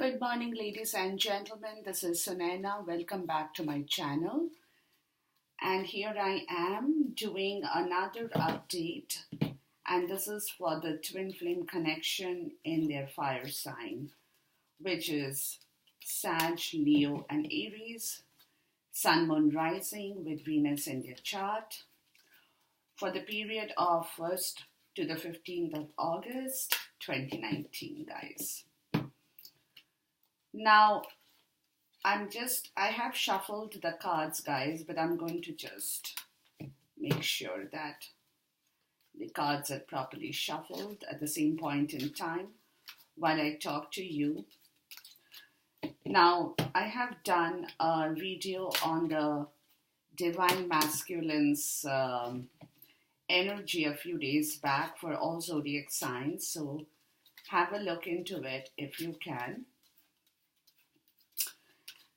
Good morning, ladies and gentlemen. This is Sunaina. Welcome back to my channel. And here I am doing another update. And this is for the twin flame connection in their fire sign, which is Sag, Leo, and Aries, Sun, Moon, Rising with Venus in their chart for the period of 1st to the 15th of August 2019, guys. Now, I have shuffled the cards, guys, but I'm going to just make sure that the cards are properly shuffled at the same point in time while I talk to you. Now, I have done a video on the Divine Masculine's energy a few days back for all zodiac signs, so have a look into it if you can.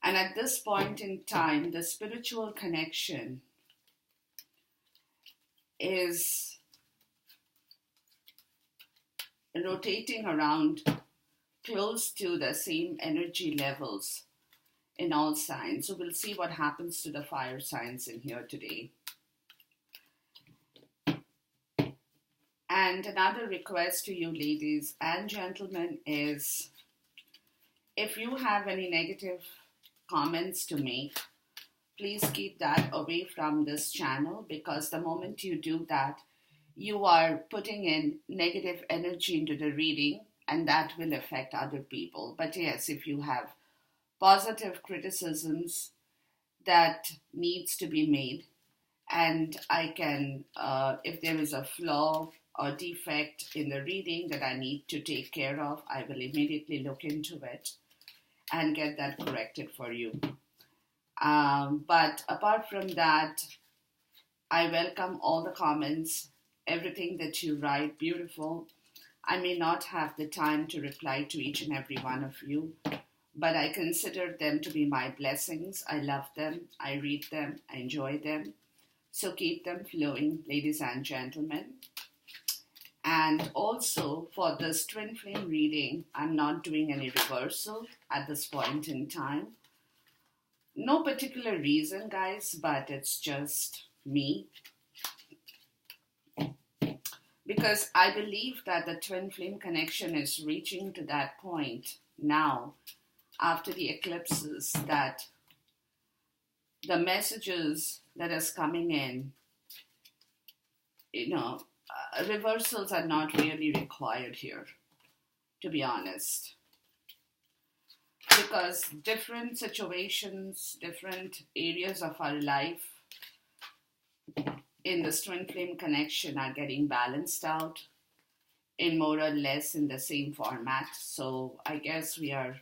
And at this point in time, the spiritual connection is rotating around close to the same energy levels in all signs. So we'll see what happens to the fire signs in here today. And another request to you ladies and gentlemen is, if you have any negative comments to make, please keep that away from this channel, because the moment you do that, you are putting in negative energy into the reading and that will affect other people. But yes, if you have positive criticisms that needs to be made, and I can, if there is a flaw or defect in the reading that I need to take care of, I will immediately look into it and get that corrected for you. But apart from that, I welcome all the comments, everything that you write, beautiful. I may not have the time to reply to each and every one of you, but I consider them to be my blessings. I love them, I read them, I enjoy them. So keep them flowing, ladies and gentlemen. And also for this twin flame reading, I'm not doing any reversal at this point in time. No particular reason, guys, but it's just me. Because I believe that the twin flame connection is reaching to that point now, after the eclipses, that the messages that is coming in, reversals are not really required here, to be honest. Because different situations, different areas of our life in this twin flame connection are getting balanced out in more or less in the same format. So I guess we are,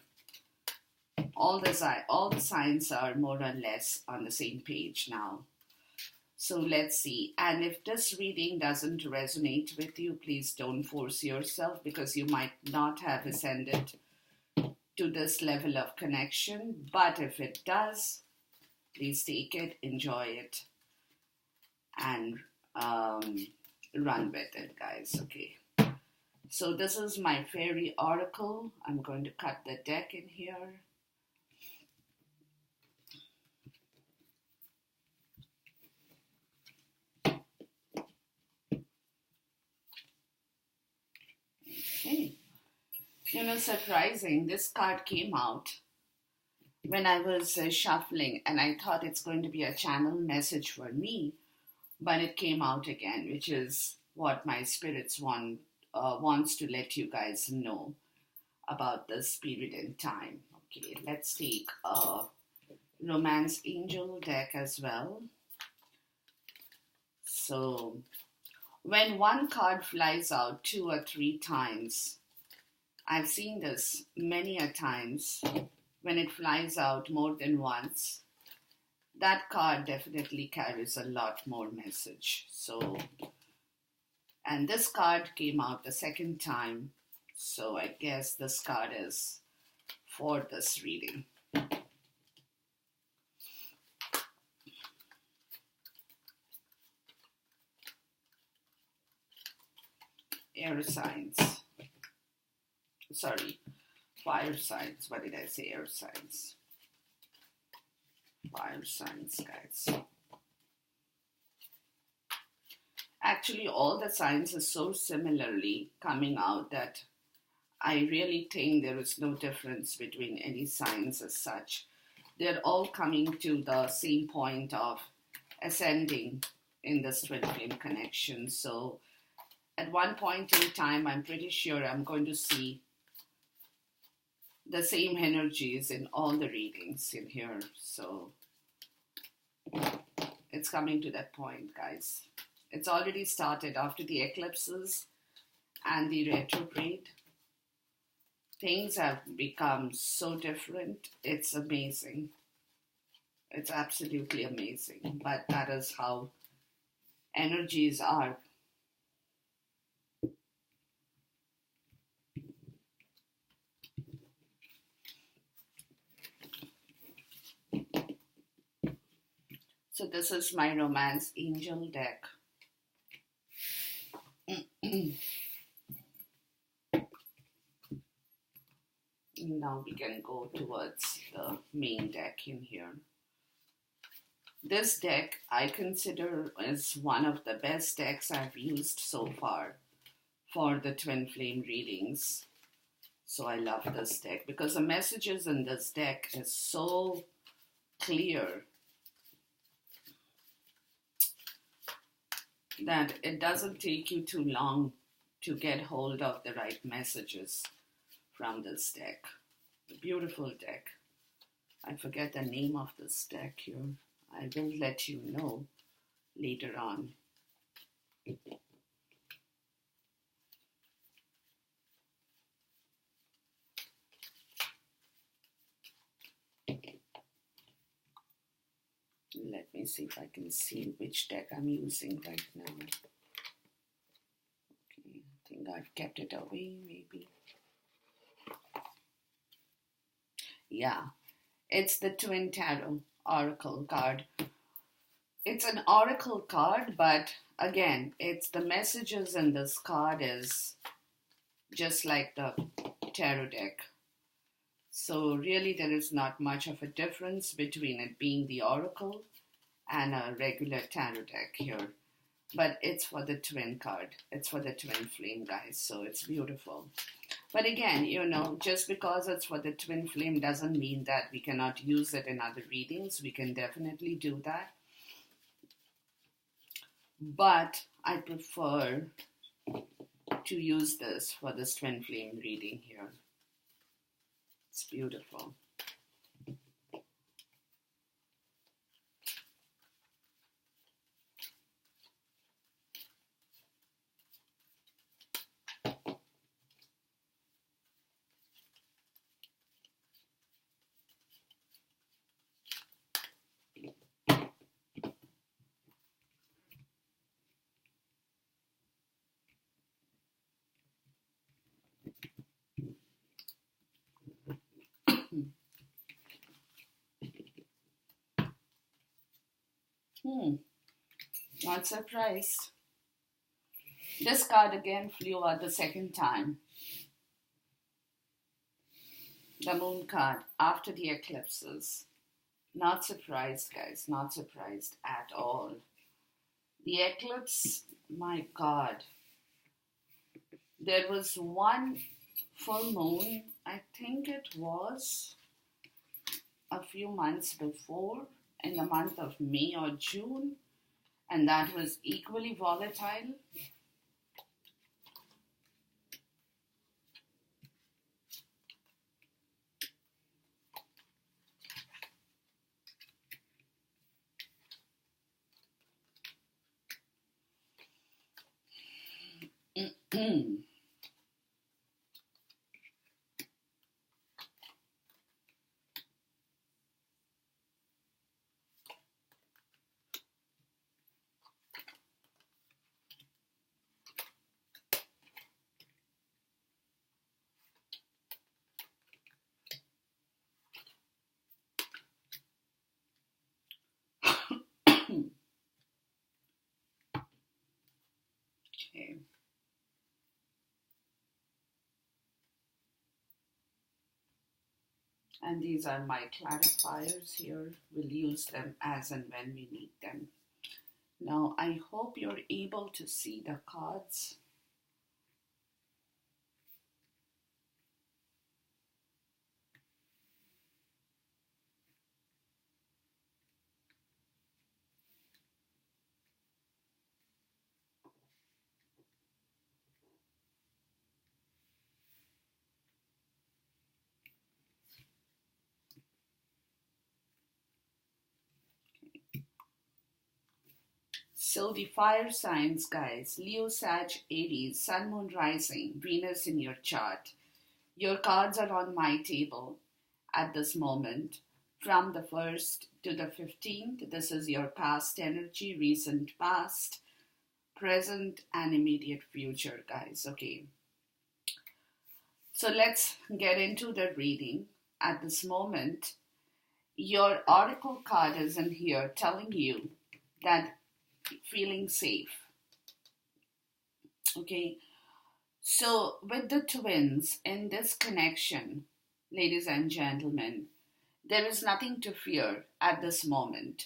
all the signs are more or less on the same page now. So let's see. And if this reading doesn't resonate with you, please don't force yourself, because you might not have ascended to this level of connection. But if it does, please take it, enjoy it, and run with it, guys. Okay. So this is my fairy oracle. I'm going to cut the deck in here. Okay. Surprising, this card came out when I was shuffling, and I thought it's going to be a channel message for me, but it came out again, which is what my spirits wants to let you guys know about this period in time. Okay, let's take a Romance Angel deck as well. So when one card flies out 2 or 3 times, I've seen this many a times, when it flies out more than once, that card definitely carries a lot more message. So, and this card came out the second time, so I guess this card is for this reading. Air signs. Fire signs. What did I say? Air signs. Fire signs, guys. Actually, all the signs are so similarly coming out that I really think there is no difference between any signs as such. They're all coming to the same point of ascending in this twin flame connection. So at one point in time, I'm pretty sure I'm going to see the same energies in all the readings in here. So it's coming to that point, guys. It's already started after the eclipses and the retrograde. Things have become so different. It's amazing. It's absolutely amazing. But that is how energies are. So this is my Romance Angel deck. Now we can go towards the main deck in here. This deck I consider is one of the best decks I've used so far for the twin flame readings. So I love this deck because the messages in this deck is so clear that it doesn't take you too long to get hold of the right messages from this deck. A beautiful deck. I forget the name of this deck here. I will let you know later on. Let me see if I can see which deck I'm using right now. Okay, I think I've kept it away, maybe. Yeah, it's the Twin Tarot Oracle card. It's an Oracle card, but again, it's the messages in this card is just like the tarot deck. So really there is not much of a difference between it being the Oracle and a regular tarot deck here. But it's for the twin card. It's for the twin flame, guys. So it's beautiful. But again, just because it's for the twin flame doesn't mean that we cannot use it in other readings. We can definitely do that. But I prefer to use this for this twin flame reading here. It's beautiful. Not surprised. This card again flew out the second time. The moon card after the eclipses. Not surprised, guys. Not surprised at all. The eclipse, my God. There was one full moon, I think it was a few months before, in the month of May or June, and that was equally volatile. Okay. And these are my clarifiers here. We'll use them as and when we need them. Now, I hope you're able to see the cards. So the fire signs, guys, Leo, Sag, Aries, Sun, Moon, Rising, Venus in your chart. Your cards are on my table at this moment. From the 1st to the 15th, this is your past energy, recent past, present, and immediate future, guys. Okay. So let's get into the reading. At this moment, your oracle card is in here telling you that feeling safe. Okay. So with the twins in this connection, ladies and gentlemen, there is nothing to fear at this moment.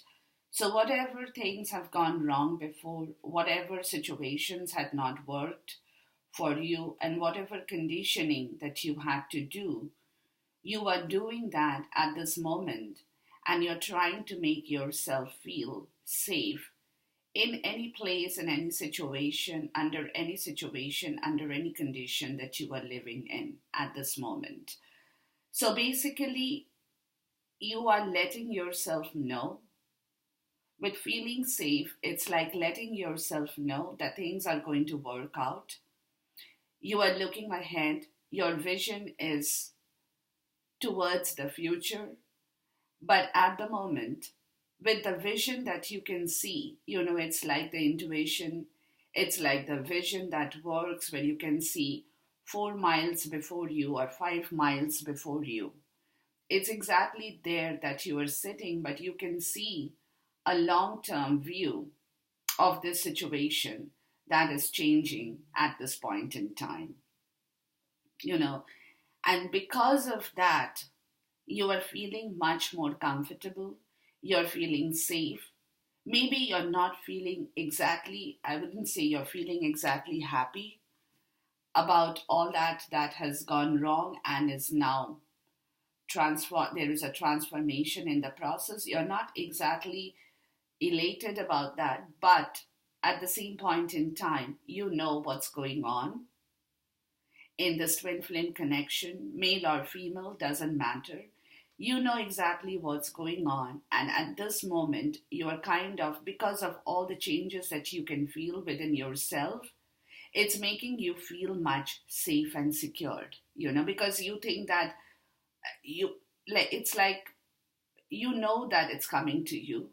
So whatever things have gone wrong before, whatever situations had not worked for you, and whatever conditioning that you had to do, you are doing that at this moment, and you're trying to make yourself feel safe in any place, in any situation, under any condition that you are living in at this moment. So basically, you are letting yourself know. With feeling safe, it's like letting yourself know that things are going to work out. You are looking ahead. Your vision is towards the future. But at the moment, with the vision that you can see, it's like the intuition, it's like the vision that works when you can see 4 miles before you or 5 miles before you. It's exactly there that you are sitting, but you can see a long term view of this situation that is changing at this point in time. You know, and because of that, you are feeling much more comfortable, you're feeling safe. Maybe you're not feeling exactly, I wouldn't say you're feeling exactly happy about all that has gone wrong and is now there is a transformation in the process. You're not exactly elated about that, but at the same point in time, you know what's going on in this twin flame connection, male or female, doesn't matter. You know exactly what's going on, and at this moment, you are kind of, because of all the changes that you can feel within yourself, it's making you feel much safe and secured, because you think that you, like, it's like, that it's coming to you.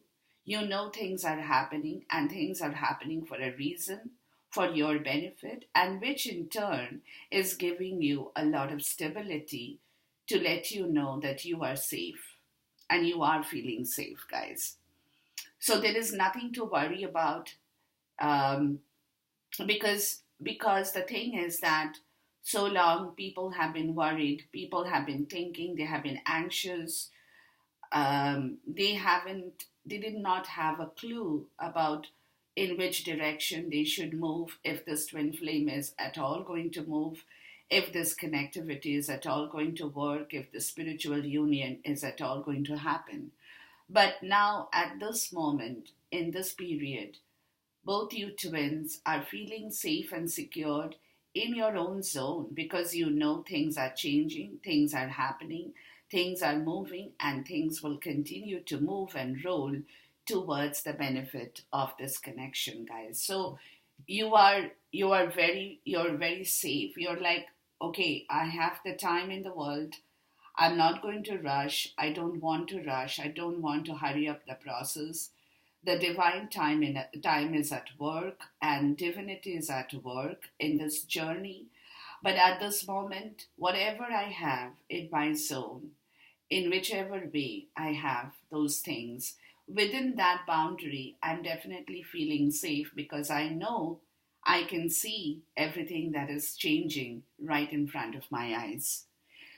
Things are happening, and things are happening for a reason, for your benefit, and which in turn is giving you a lot of stability to let you know that you are safe and you are feeling safe, guys. So there is nothing to worry about, um, because the thing is that so long people have been worried, people have been thinking, they have been anxious, they did not have a clue about in which direction they should move, if this twin flame is at all going to move, if this connectivity is at all going to work, if the spiritual union is at all going to happen. But now, at this moment, in this period, both you twins are feeling safe and secured in your own zone, because you know things are changing, things are happening, things are moving, and things will continue to move and roll towards the benefit of this connection, guys. So you're very safe. You're like, okay, I have the time in the world. I'm not going to rush. I don't want to rush. I don't want to hurry up the process. The divine time is at work, and divinity is at work in this journey. But at this moment, whatever I have in my zone, in whichever way I have those things, within that boundary, I'm definitely feeling safe, because I know I can see everything that is changing right in front of my eyes.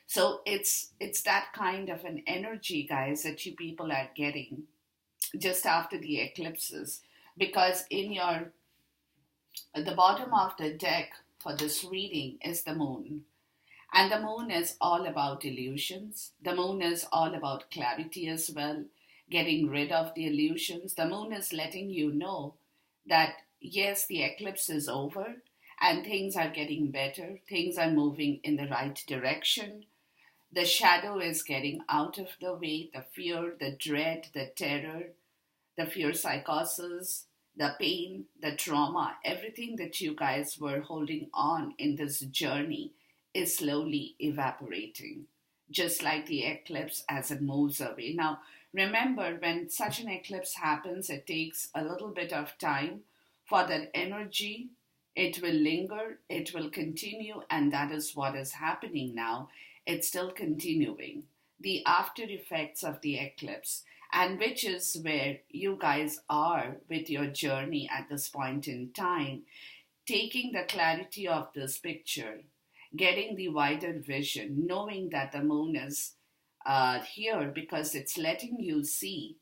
So it's that kind of an energy, guys, that you people are getting just after the eclipses, because in your the bottom of the deck for this reading is the moon. And the moon is all about illusions. The moon is all about clarity as well, getting rid of the illusions. The moon is letting you know that yes, the eclipse is over and things are getting better. Things are moving in the right direction. The shadow is getting out of the way. The fear, the dread, the terror, the fear psychosis, the pain, the trauma, everything that you guys were holding on in this journey is slowly evaporating, just like the eclipse as it moves away. Now, remember, when such an eclipse happens, it takes a little bit of time for that energy. It will linger, it will continue, and that is what is happening now. It's still continuing. The after effects of the eclipse, and which is where you guys are with your journey at this point in time, taking the clarity of this picture, getting the wider vision, knowing that the moon is here because it's letting you see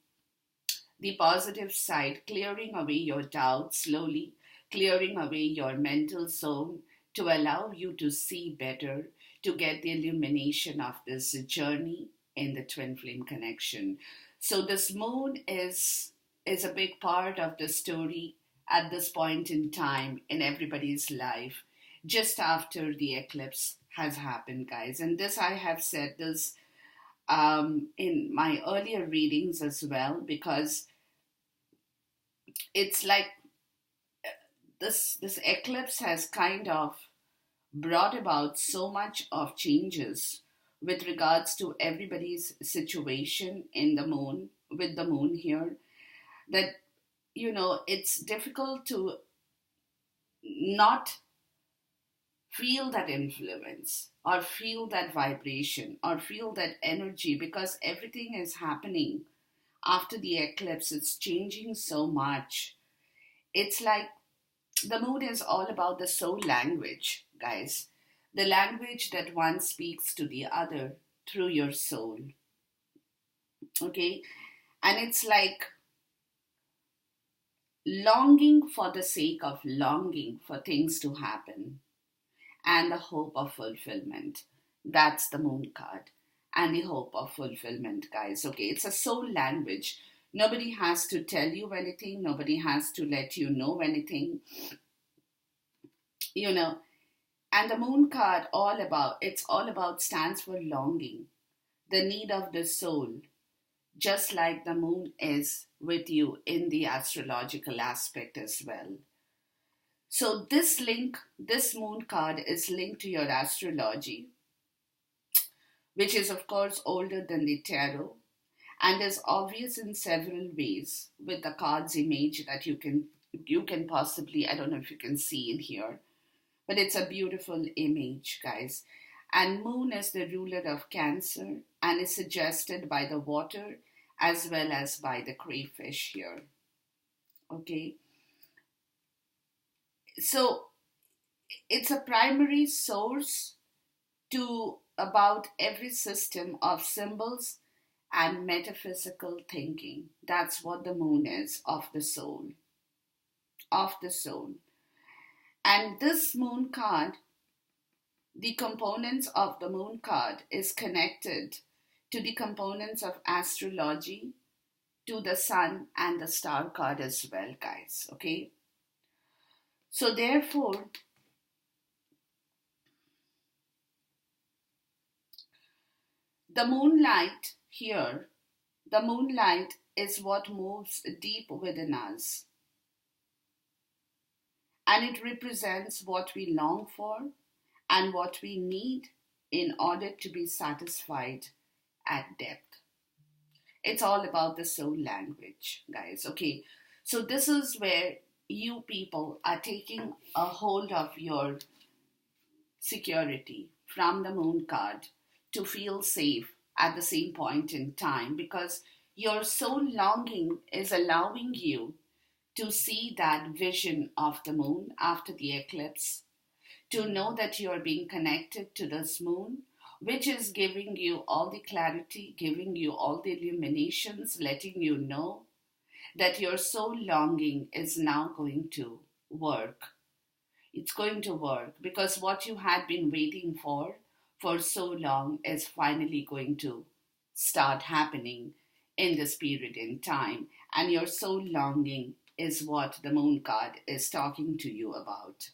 the positive side, clearing away your doubts slowly, clearing away your mental zone to allow you to see better, to get the illumination of this journey in the twin flame connection. So this moon is a big part of the story at this point in time in everybody's life, just after the eclipse has happened, guys. And this, I have said this in my earlier readings as well, because it's like this eclipse has kind of brought about so much of changes with regards to everybody's situation in the moon, with the moon here, that it's difficult to not feel that influence or feel that vibration or feel that energy, because everything is happening after the eclipse. It's changing so much. It's like the moon is all about the soul language, guys. The language that one speaks to the other through your soul. Okay? And it's like longing for the sake of longing for things to happen and the hope of fulfillment. That's the moon card. And the hope of fulfillment, guys. Okay? It's a soul language. Nobody has to tell you anything. Nobody has to let you know anything. And the moon card, it's all about stands for longing, the need of the soul, just like the moon is with you in the astrological aspect as well. So this moon card is linked to your astrology, which is of course older than the tarot and is obvious in several ways with the card's image that you can possibly, I don't know if you can see in here, but it's a beautiful image, guys. And moon is the ruler of Cancer and is suggested by the water as well as by the crayfish here. Okay. So it's a primary source to about every system of symbols and metaphysical thinking. That's what the moon is, of the soul. Of the soul. And this moon card, the components of the moon card is connected to the components of astrology, to the sun and the star card as well, guys. Okay? So therefore, the moonlight here, the moonlight is what moves deep within us. And it represents what we long for and what we need in order to be satisfied at depth. It's all about the soul language, guys. Okay, so this is where you people are taking a hold of your security from the moon card to feel safe at the same point in time, because your soul longing is allowing you to see that vision of the moon after the eclipse, to know that you are being connected to this moon, which is giving you all the clarity, giving you all the illuminations, letting you know that your soul longing is now going to work. It's going to work because what you had been waiting for so long is finally going to start happening in this period in time. And your soul longing is what the moon card is talking to you about.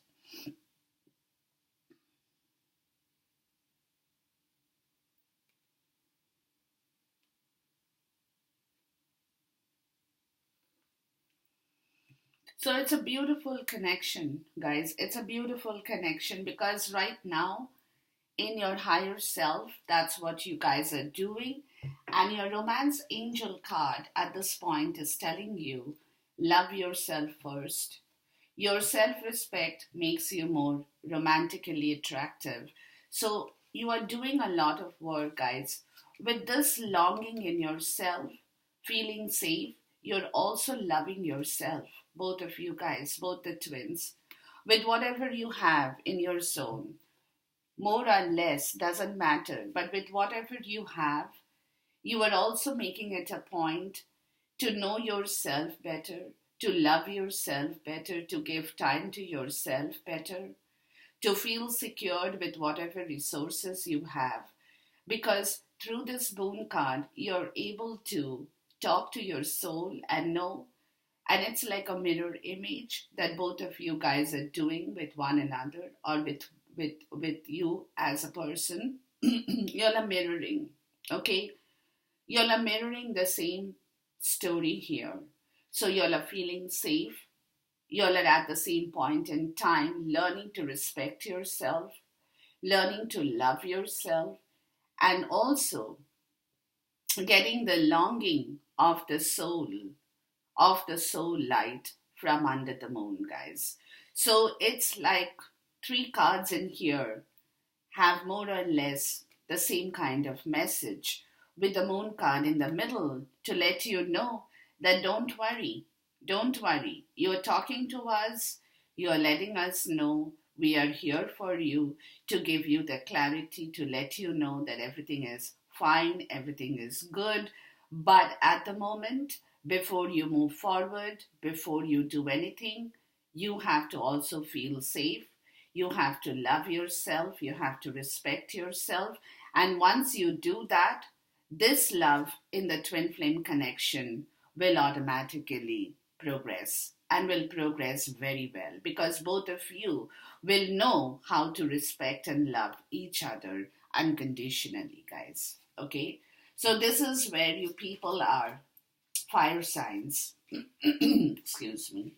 So it's a beautiful connection, guys. It's a beautiful connection because right now, in your higher self, that's what you guys are doing. And your romance angel card at this point is telling you love yourself first. Your self respect makes you more romantically attractive. So you are doing a lot of work, guys. With this longing in yourself, feeling safe, you're also loving yourself. Both of you guys, both the twins, with whatever you have in your zone, more or less doesn't matter, but with whatever you have, you are also making it a point to know yourself better, to love yourself better, to give time to yourself better, to feel secured with whatever resources you have. Because through this boon card, you're able to talk to your soul and know, and it's like a mirror image that both of you guys are doing with one another or with you as a person. You're a mirroring, okay? You're a mirroring the same story here. So you're a feeling safe. You're at the same point in time learning to respect yourself, learning to love yourself, and also getting the longing of the soul light from under the moon, guys. So it's like three cards in here have more or less the same kind of message, with the moon card in the middle to let you know that don't worry. You're talking to us, you're letting us know we are here for you, to give you the clarity, to let you know that everything is fine, everything is good. But at the moment, before you move forward, before you do anything, you have to also feel safe. You have to love yourself. You have to respect yourself. And once you do that, this love in the twin flame connection will automatically progress and will progress very well because both of you will know how to respect and love each other unconditionally, guys. Okay? So, this is where you people are, fire signs, excuse me,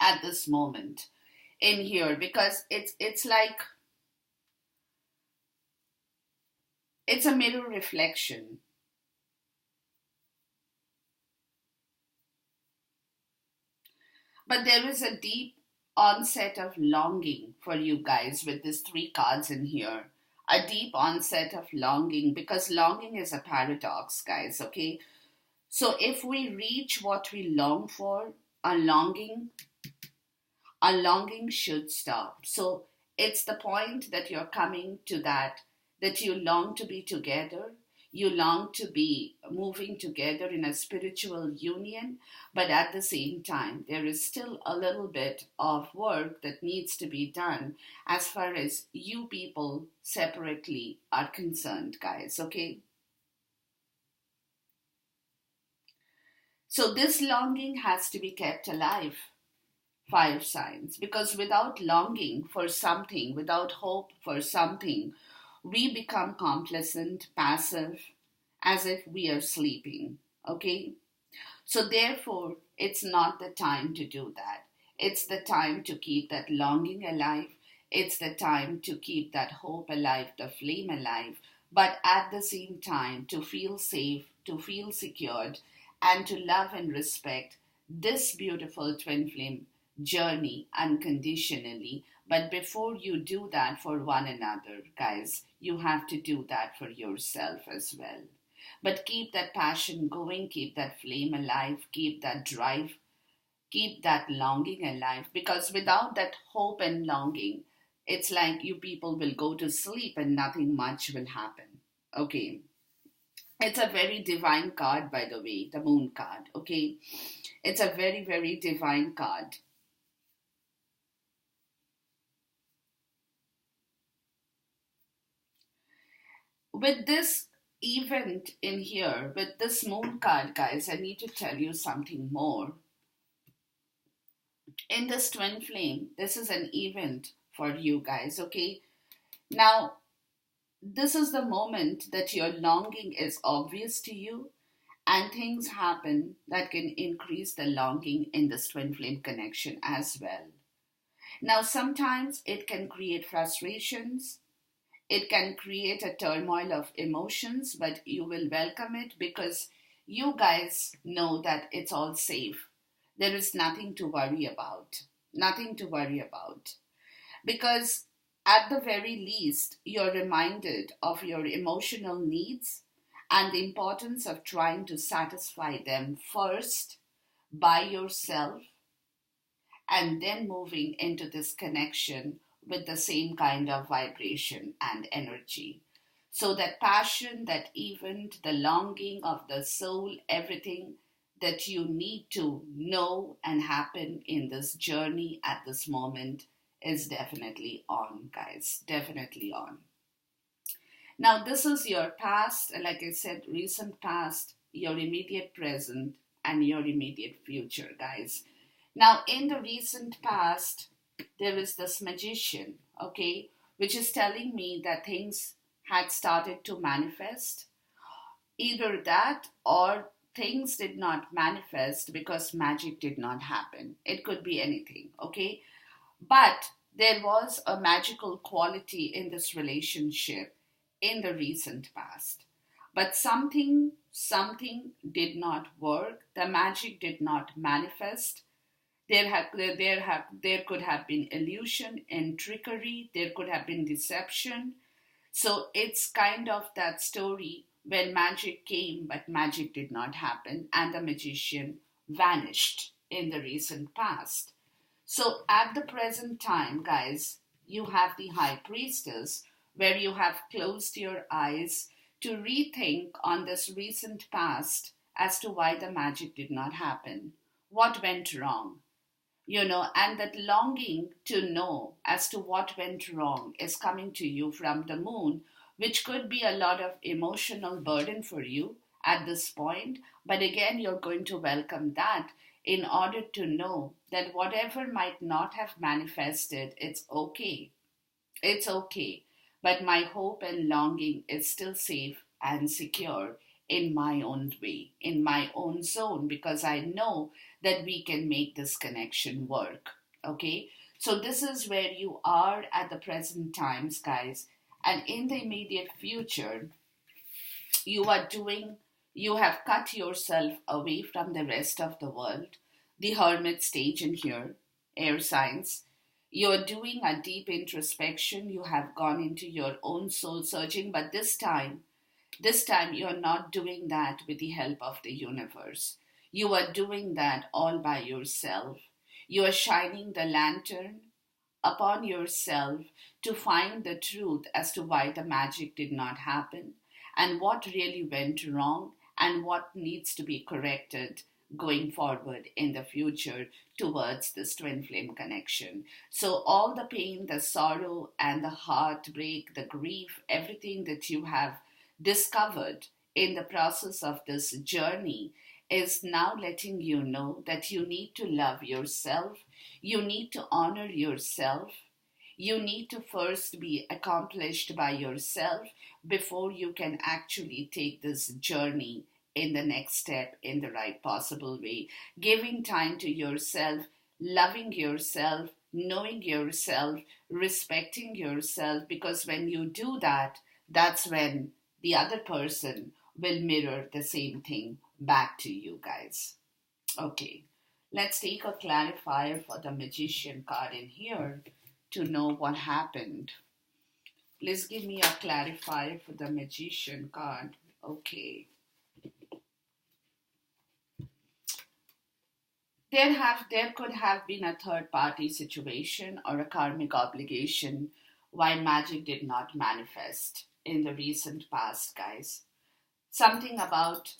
at this moment in here because it's like it's a mirror reflection. But there is a deep onset of longing for you guys with these three cards in here. A deep onset of longing because longing is a paradox, guys, okay? So if we reach what we long for, a longing our longing should stop. So it's the point that you're coming to that you long to be together, you long to be moving together in a spiritual union, but at the same time, there is still a little bit of work that needs to be done as far as you people separately are concerned, guys, okay? So this longing has to be kept alive, fire signs, because without longing for something, without hope for something, we become complacent, passive, as if we are sleeping. Okay? So, therefore, it's not the time to do that. It's the time to keep that longing alive. It's the time to keep that hope alive, the flame alive, but at the same time to feel safe, to feel secured, and to love and respect this beautiful twin flame journey unconditionally. But before you do that for one another, guys, you have to do that for yourself as well. But keep that passion going, keep that flame alive, keep that drive, keep that longing alive. Because without that hope and longing, It's like you people will go to sleep and nothing much will happen. Okay. It's a very divine card, by the way, the moon card. Okay. It's a very, very divine card. With this event in here, with this moon card, guys, I need to tell you something more. In this twin flame, this is an event for you guys, okay? Now, this is the moment that your longing is obvious to you, and things happen that can increase the longing in this twin flame connection as well. Now, sometimes it can create frustrations, it can create a turmoil of emotions, but you will welcome it because you guys know that it's all safe. There is nothing to worry about. Nothing to worry about. Because at the very least, you're reminded of your emotional needs and the importance of trying to satisfy them first by yourself and then moving into this connection with the same kind of vibration and energy. So, that passion, that event, the longing of the soul, everything that you need to know and happen in this journey at this moment is definitely on, guys. Definitely on. Now, this is your past, like I said, recent past, your immediate present, and your immediate future, guys. Now, in the recent past, there is this magician, okay, which is telling me that things had started to manifest. Either that or things did not manifest because magic did not happen. It could be anything, okay? But there was a magical quality in this relationship in the recent past. But something did not work. The magic did not manifest. There could have been illusion and trickery. There could have been deception. So it's kind of that story when magic came, but magic did not happen, and the magician vanished in the recent past. So at the present time, guys, you have the high priestess where you have closed your eyes to rethink on this recent past as to why the magic did not happen. What went wrong? And that longing to know as to what went wrong is coming to you from the moon, which could be a lot of emotional burden for you at this point. But again, you're going to welcome that in order to know that whatever might not have manifested, it's okay. It's okay. But my hope and longing is still safe and secure in my own way, in my own zone, because I know that we can make this connection work. Okay? So, this is where you are at the present times, guys. And in the immediate future, you are doing, you have cut yourself away from the rest of the world, the hermit stage in here, air signs. You're doing a deep introspection. You have gone into your own soul searching, but this time you're not doing that with the help of the universe. You are doing that all by yourself. You are shining the lantern upon yourself to find the truth as to why the magic did not happen and what really went wrong and what needs to be corrected going forward in the future towards this twin flame connection. So, all the pain, the sorrow, and the heartbreak, the grief, everything that you have discovered in the process of this journey is now letting you know that you need to love yourself, you need to honor yourself, you need to first be accomplished by yourself before you can actually take this journey in the next step in the right possible way. Giving time to yourself, loving yourself, knowing yourself, respecting yourself, because when you do that, that's when the other person will mirror the same thing back to you guys. Okay, let's take a clarifier for the magician card in here to know what happened. Please give me a clarifier for the magician card. Okay. there could have been a third party situation or a karmic obligation why magic did not manifest in the recent past, guys. Something about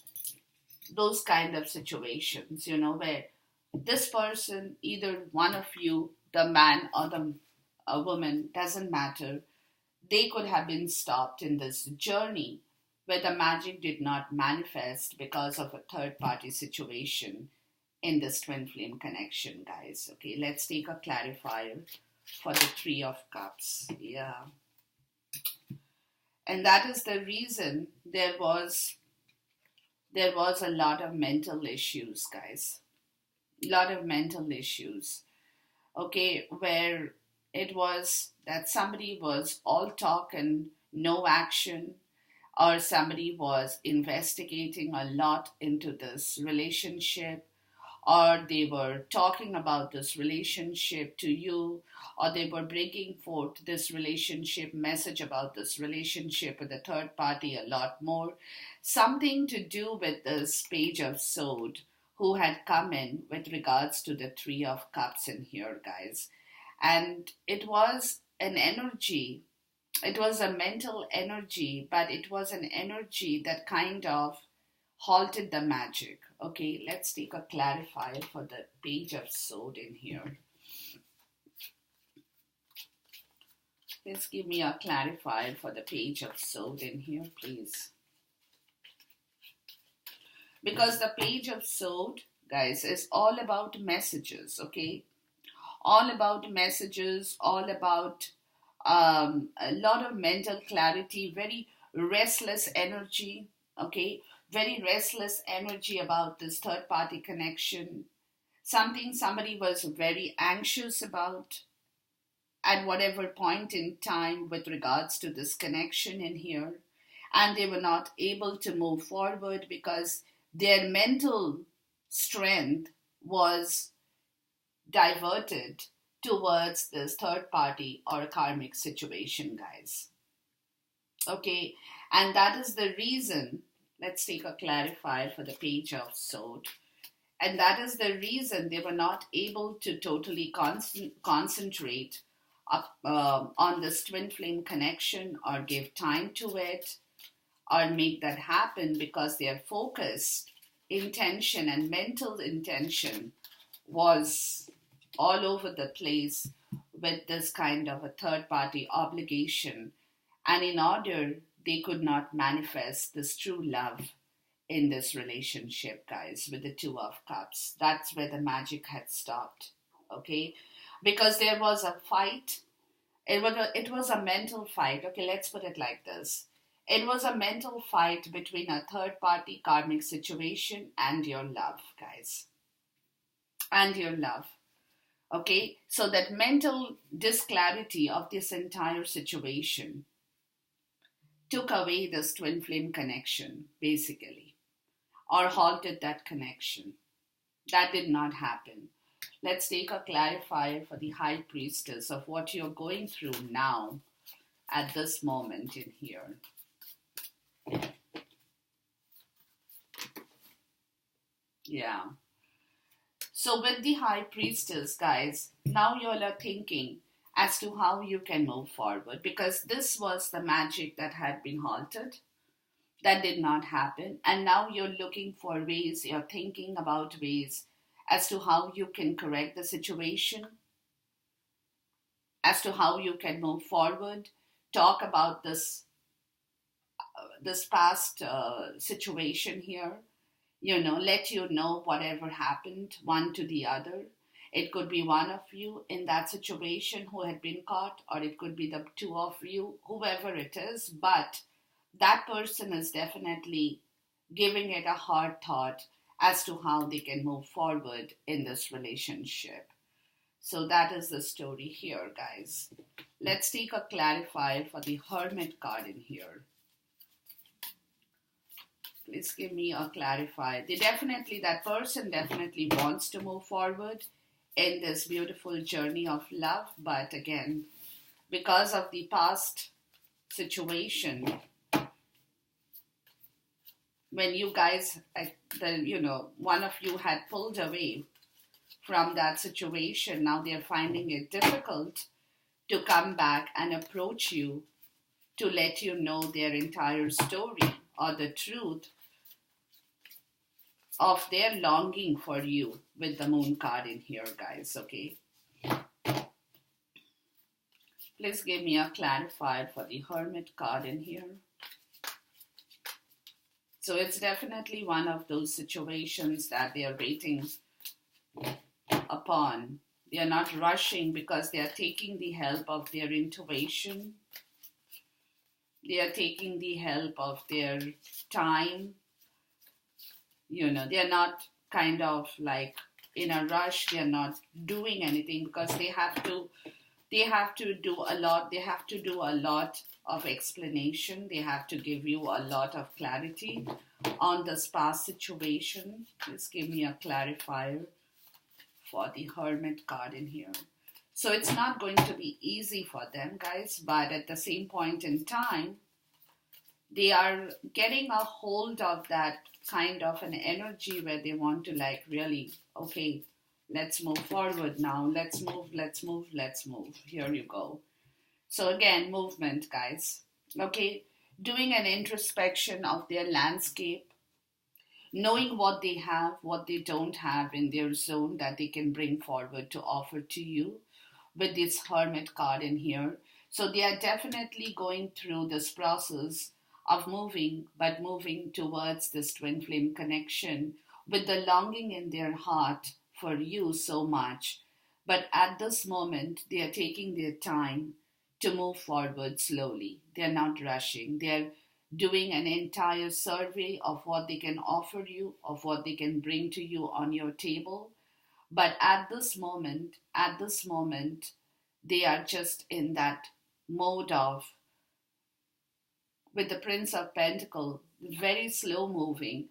those kind of situations, where this person, either one of you, the man or the a woman, doesn't matter, they could have been stopped in this journey where the magic did not manifest because of a third party situation in this twin flame connection, guys. Okay, let's take a clarifier for the Three of Cups. Yeah. And that is the reason there was a lot of mental issues, guys. A lot of mental issues. Okay, where it was that somebody was all talk and no action, or somebody was investigating a lot into this relationship, or they were talking about this relationship to you, or they were bringing forth this relationship message about this relationship with the third party a lot more. Something to do with this Page of Sword who had come in with regards to the Three of Cups in here, guys. And it was an energy, it was a mental energy, but it was an energy that kind of halted the magic. Okay, let's take a clarifier for the Page of Sword in here. Let's give me a clarifier for the Page of Sword in here, please. Because the Page of Sword, guys, is all about messages, okay? All about messages, all about a lot of mental clarity, very restless energy, okay? Very restless energy about this third party connection. Something somebody was very anxious about at whatever point in time with regards to this connection in here. And they were not able to move forward because their mental strength was diverted towards this third party or a karmic situation, guys. Okay, and that is the reason. Let's take a clarifier for the Page of Sword. And that is the reason they were not able to totally concentrate on this twin flame connection or give time to it or make that happen, because their focus, intention, and mental intention was all over the place with this kind of a third party obligation. And in order, they could not manifest this true love in this relationship, guys, with the Two of Cups. That's where the magic had stopped, okay? Because there was a fight. It was a mental fight. Okay, let's put it like this. It was a mental fight between a third party karmic situation and your love, guys. And your love. Okay, so that mental disclarity of this entire situation took away this twin flame connection, basically, or halted that connection. That did not happen. Let's take a clarifier for the High Priestess of what you're going through now at this moment in here. Yeah. So with the High Priestess, guys, now you all are thinking as to how you can move forward, because this was the magic that had been halted. That did not happen. And now you're looking for ways, you're thinking about ways as to how you can correct the situation, as to how you can move forward, talk about this past situation here, let you know whatever happened, one to the other. It could be one of you in that situation who had been caught, or it could be the two of you, whoever it is, but that person is definitely giving it a hard thought as to how they can move forward in this relationship. So that is the story here, guys. Let's take a clarifier for the Hermit card in here. Please give me a clarifier. That person definitely wants to move forward in this beautiful journey of love, but again, because of the past situation, when you guys, one of you had pulled away from that situation. Now they're finding it difficult to come back and approach you to let you know their entire story or the truth of their longing for you with the moon card in here, guys, okay? Please give me a clarifier for the hermit card in here. So it's definitely one of those situations that they are waiting upon. They are not rushing because they are taking the help of their intuition. They are taking the help of their time. You know, they are not kind of like in a rush. They are not doing anything because they have to do a lot. They have to do a lot of explanation. They have to give you a lot of clarity on this past situation. Please give me a clarifier for the hermit card in here. So it's not going to be easy for them, guys, but at the same point in time, they are getting a hold of that kind of an energy where they want to like really, okay, let's move forward now. Let's move. Here you go. So again, movement, guys. Okay, doing an introspection of their landscape, knowing what they have, what they don't have in their zone that they can bring forward to offer to you with this hermit card in here. So they are definitely going through this process of moving towards this twin flame connection with the longing in their heart for you so much. But at this moment, they are taking their time to move forward slowly. They are not rushing. They are doing an entire survey of what they can offer you, of what they can bring to you on your table. But at this moment, they are just in that mode of, with the Prince of Pentacles, very slow moving.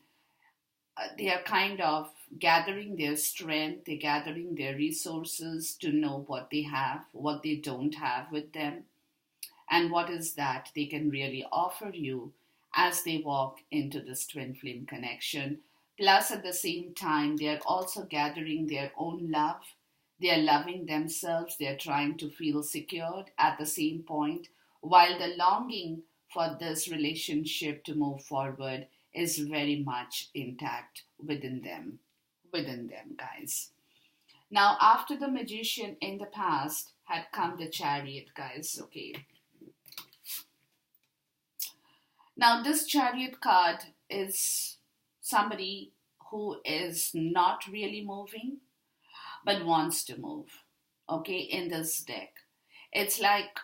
They are kind of gathering their strength, they're gathering their resources to know what they have, what they don't have with them, and what is that they can really offer you as they walk into this twin flame connection. Plus, at the same time, they are also gathering their own love. They are loving themselves. They are trying to feel secured at the same point, while the longing for this relationship to move forward is very much intact within them, guys. Now, after the Magician in the past had come the Chariot, guys, okay. Now, this Chariot card is somebody who is not really moving, but wants to move, okay, in this deck. It's like,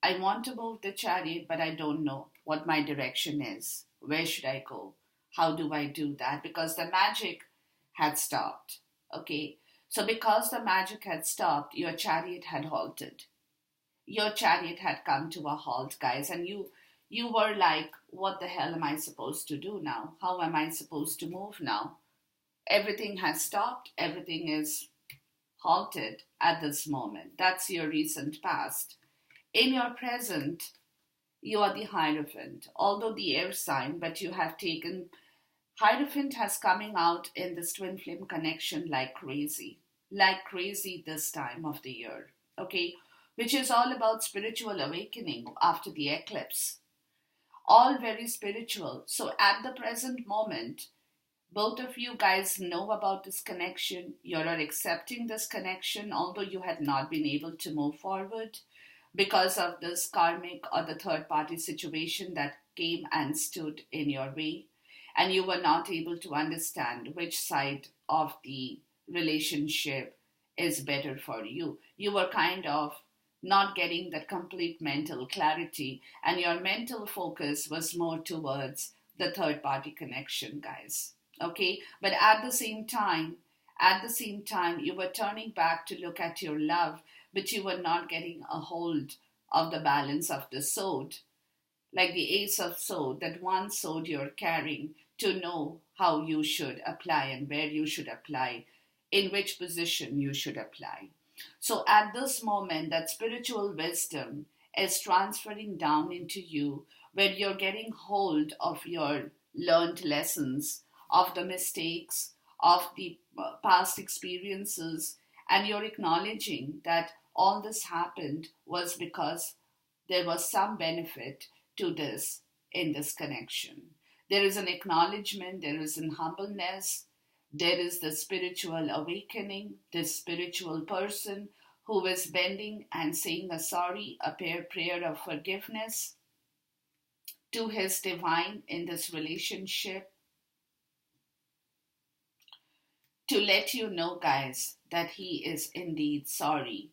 I want to move the Chariot, but I don't know what my direction is. Where should I go? How do I do that? Because the magic had stopped, okay? So because the magic had stopped, your Chariot had halted. Your Chariot had come to a halt, guys, and you were like, what the hell am I supposed to do now? How am I supposed to move now? Everything has stopped. Everything is halted at this moment. That's your recent past. In your present, you are the Hierophant, although the air sign, but you have taken, Hierophant has coming out in this twin flame connection like crazy this time of the year, okay, which is all about spiritual awakening after the eclipse. All very spiritual. So at the present moment, both of you guys know about this connection. You're accepting this connection, although you had not been able to move forward because of this karmic or the third party situation that came and stood in your way, and you were not able to understand which side of the relationship is better for you. You were kind of not getting that complete mental clarity, and your mental focus was more towards the third party connection, guys, okay? But at the same time, you were turning back to look at your love, but you were not getting a hold of the balance of the sword, like the Ace of Sword, that one sword you're carrying, to know how you should apply and where you should apply, in which position you should apply. So at this moment, that spiritual wisdom is transferring down into you, where you're getting hold of your learned lessons, of the mistakes, of the past experiences, and you're acknowledging that all this happened was because there was some benefit to this in this connection. There is an acknowledgement, there is an humbleness, there is the spiritual awakening, this spiritual person who is bending and saying a sorry, a prayer of forgiveness to his divine in this relationship, to let you know, guys, that he is indeed sorry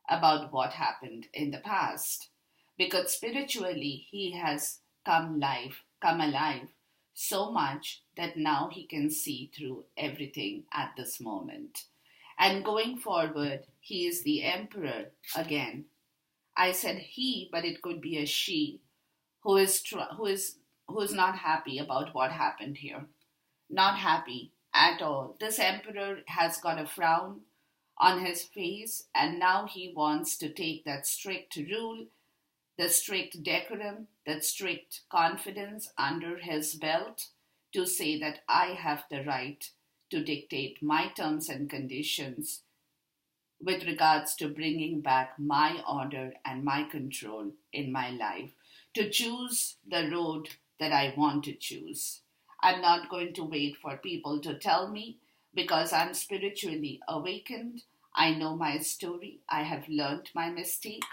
about what happened in the past. Because spiritually, he has come alive so much that now he can see through everything at this moment. And going forward, he is the emperor again. I said he, but it could be a she who is not happy about what happened here. Not happy at all. This emperor has got a frown on his face, and now he wants to take that strict rule, the strict decorum, that strict confidence under his belt to say that I have the right to dictate my terms and conditions with regards to bringing back my order and my control in my life, to choose the road that I want to choose. I'm not going to wait for people to tell me because I'm spiritually awakened. I know my story. I have learned my mistake.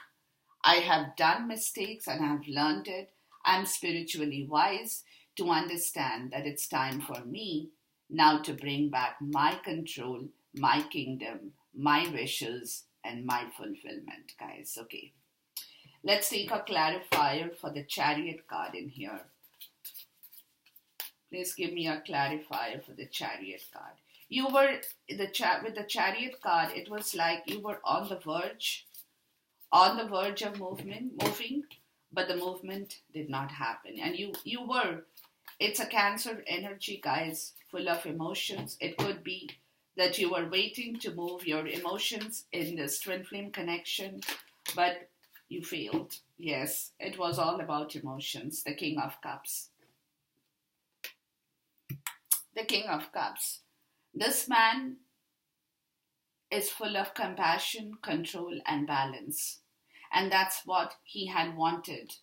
I have done mistakes and I have learned it. I'm spiritually wise to understand that it's time for me now to bring back my control, my kingdom, my wishes, and my fulfillment, guys. Okay. Let's take a clarifier for the Chariot card in here. Please give me a clarifier for the Chariot card. You were with the Chariot card. It was like you were on the verge of moving, but the movement did not happen. And you were. It's a Cancer energy, guys, full of emotions. It could be that you were waiting to move your emotions in this twin flame connection, but you failed. Yes, it was all about emotions. The King of Cups. The King of Cups. This man is full of compassion, control, and balance. And that's what he had wanted.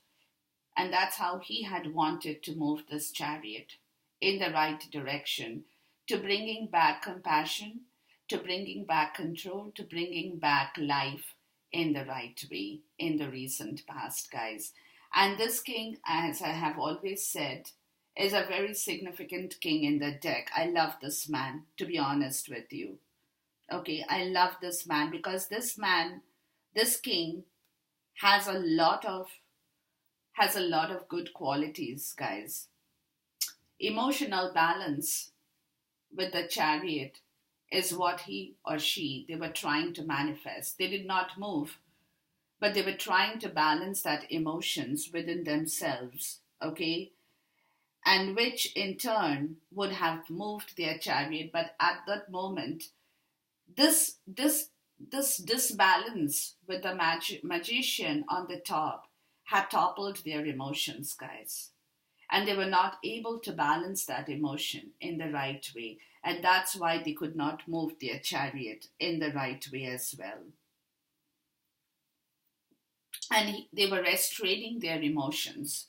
And that's how he had wanted to move this chariot in the right direction, to bringing back compassion, to bringing back control, to bringing back life in the right way in the recent past, guys. And this king, as I have always said, is a very significant king in the deck. I love this man, to be honest with you. Okay, I love this man because this king has a lot of good qualities, guys. Emotional balance with the chariot is what he or she, they were trying to manifest. They did not move, but they were trying to balance that emotions within themselves, okay? And which in turn would have moved their chariot, but at that moment, this disbalance with the magician on the top had toppled their emotions, guys. And they were not able to balance that emotion in the right way. And that's why they could not move their chariot in the right way as well. And they were restraining their emotions.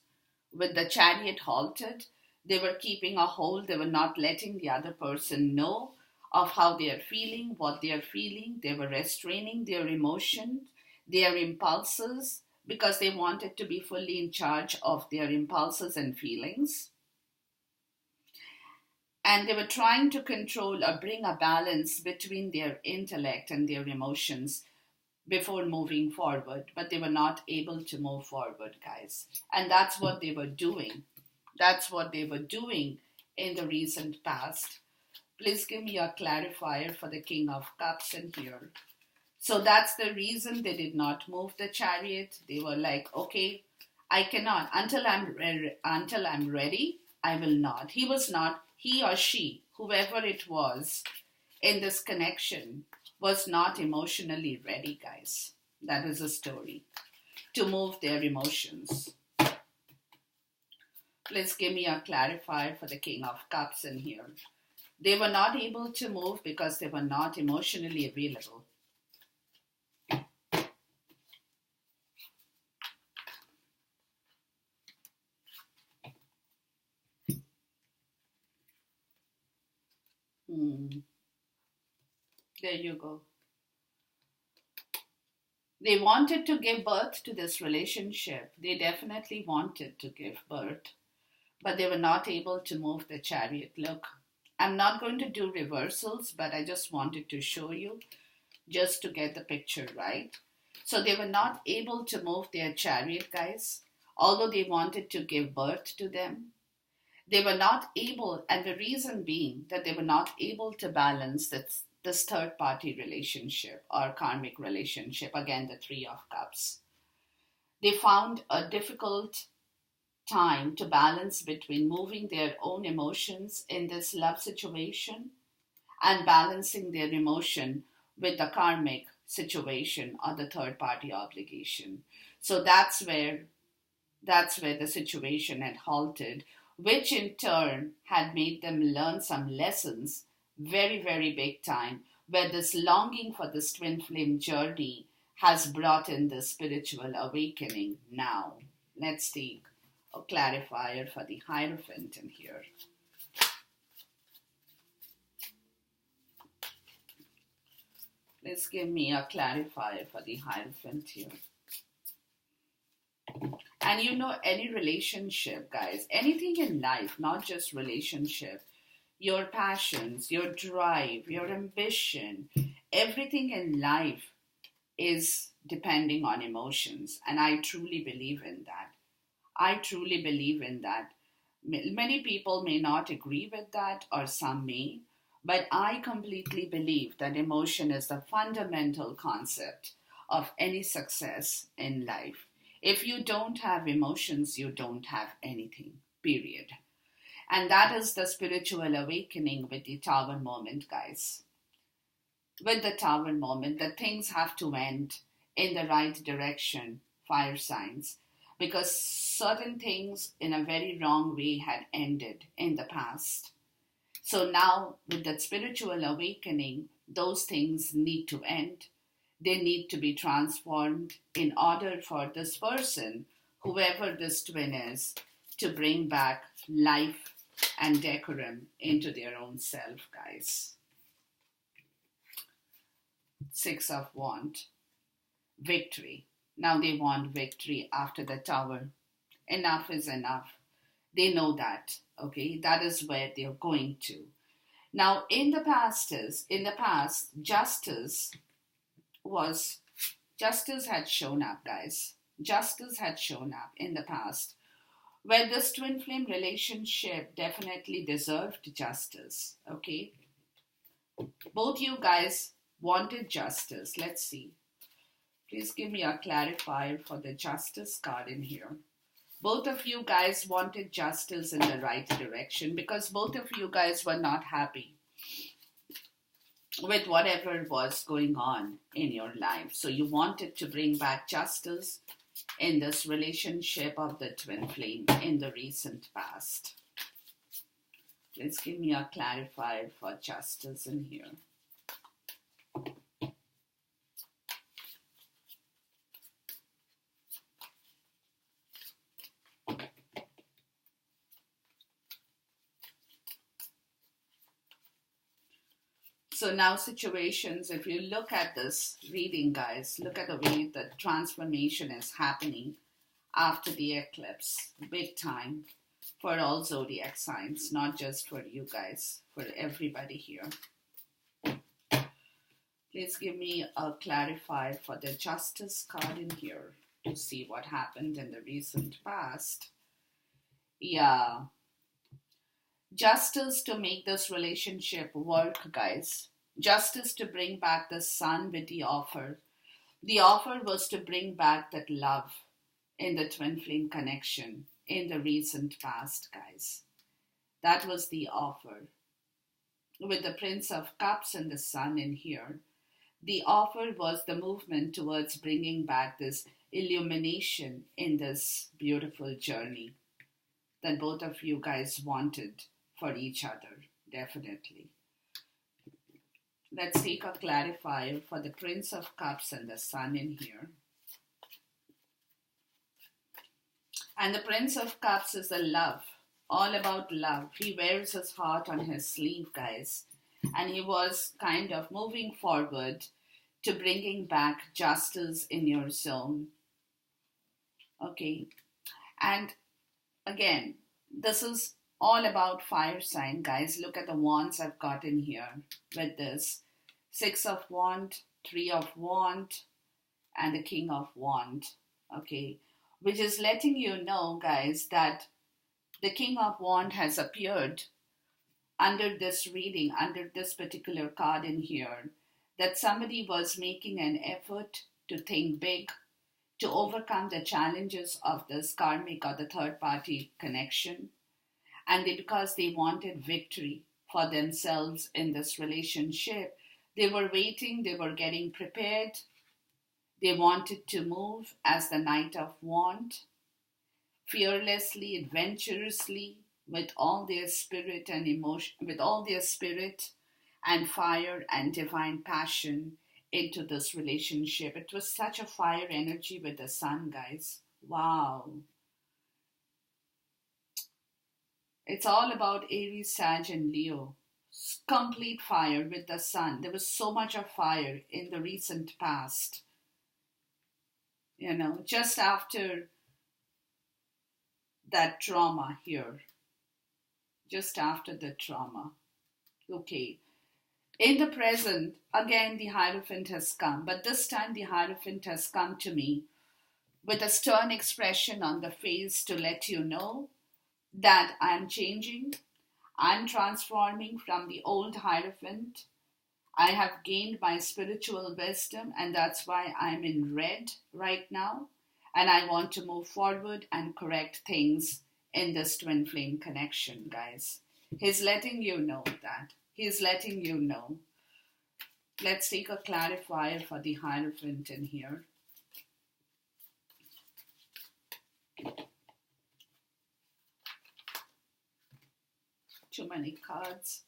With the chariot halted, they were keeping a hold. They were not letting the other person know of how they are feeling, what they are feeling. They were restraining their emotions, their impulses, because they wanted to be fully in charge of their impulses and feelings. And they were trying to control or bring a balance between their intellect and their emotions before moving forward, but they were not able to move forward, guys. And that's what they were doing. That's what they were doing in the recent past. Please give me a clarifier for the King of Cups in here. So that's the reason they did not move the chariot. They were like, okay, I cannot. Until I'm ready, I will not. He was not, he or she, whoever it was in this connection, was not emotionally ready, guys. That is a story. To move their emotions. Please give me a clarifier for the King of Cups in here. They were not able to move because they were not emotionally available. There you go. They wanted to give birth to this relationship. They definitely wanted to give birth, but they were not able to move the chariot. Look, I'm not going to do reversals, but I just wanted to show you just to get the picture right. So they were not able to move their chariot, guys, although they wanted to give birth to them. They were not able, and the reason being that they were not able to balance this third party relationship or karmic relationship, again, the Three of Cups. They found a difficult time to balance between moving their own emotions in this love situation and balancing their emotion with the karmic situation or the third party obligation. So that's where the situation had halted, which in turn had made them learn some lessons very, very big time, where this longing for this twin flame journey has brought in the spiritual awakening now. Let's take a clarifier for the Hierophant in here. Please give me a clarifier for the Hierophant here. And you know, any relationship, guys, anything in life, not just relationship, your passions, your drive, your ambition, everything in life is depending on emotions. And I truly believe in that. I truly believe in that. Many people may not agree with that, or some may, but I completely believe that emotion is the fundamental concept of any success in life. If you don't have emotions, you don't have anything, period. And that is the spiritual awakening with the Tower moment, guys. With the Tower moment, the things have to end in the right direction, fire signs, because certain things in a very wrong way had ended in the past. So now, with that spiritual awakening, those things need to end. They need to be transformed in order for this person, whoever this twin is, to bring back life and decorum into their own self, guys. Six of Wands, victory. Now they want victory after the Tower. Enough is enough. They know that, okay? That is where they're going to. Now, in the past, justice had shown up, guys. Justice had shown up in the past, where this twin flame relationship definitely deserved justice, okay? Both you guys wanted justice. Let's see. Please give me a clarifier for the Justice card in here. Both of you guys wanted justice in the right direction because both of you guys were not happy with whatever was going on in your life. So you wanted to bring back justice in this relationship of the twin flame in the recent past. Please give me a clarifier for justice in here. So now situations, if you look at this reading, guys, look at the way the transformation is happening after the eclipse, big time, for all zodiac signs, not just for you guys, for everybody here. Please give me a clarifier for the Justice card in here to see what happened in the recent past. Yeah. Justice to make this relationship work, guys. Justice to bring back the sun with the offer. The offer was to bring back that love in the twin flame connection in the recent past, guys. That was the offer. With the Prince of Cups and the Sun in here, the offer was the movement towards bringing back this illumination in this beautiful journey that both of you guys wanted for each other, definitely. Let's take a clarifier for the Prince of Cups and the Sun in here. And the Prince of Cups is the love, all about love. He wears his heart on his sleeve, guys. And he was kind of moving forward to bringing back justice in your zone. Okay. And again, this is all about fire sign, guys. Look at the wands I've got in here with this. 6 of Wand, 3 of Wand, and the King of Wand. Okay. Which is letting you know, guys, that the King of Wand has appeared under this reading, under this particular card in here, that somebody was making an effort to think big, to overcome the challenges of this karmic or the third party connection. And because they wanted victory for themselves in this relationship, they were waiting, they were getting prepared. They wanted to move as the Knight of Wand, fearlessly, adventurously, with all their spirit and emotion, with all their spirit and fire and divine passion into this relationship. It was such a fire energy with the Sun, guys. Wow. It's all about Aries, Sag, and Leo. Complete fire with the Sun. There was so much of fire in the recent past. You know, just after that trauma here. Just after the trauma. Okay. In the present, again the Hierophant has come. But this time the Hierophant has come to me with a stern expression on the face to let you know that I'm changing. I'm transforming from the old Hierophant. I have gained my spiritual wisdom, and that's why I'm in red right now. And I want to move forward and correct things in this twin flame connection, guys. He's letting you know that. He's letting you know. Let's take a clarifier for the Hierophant in here. Too many cards.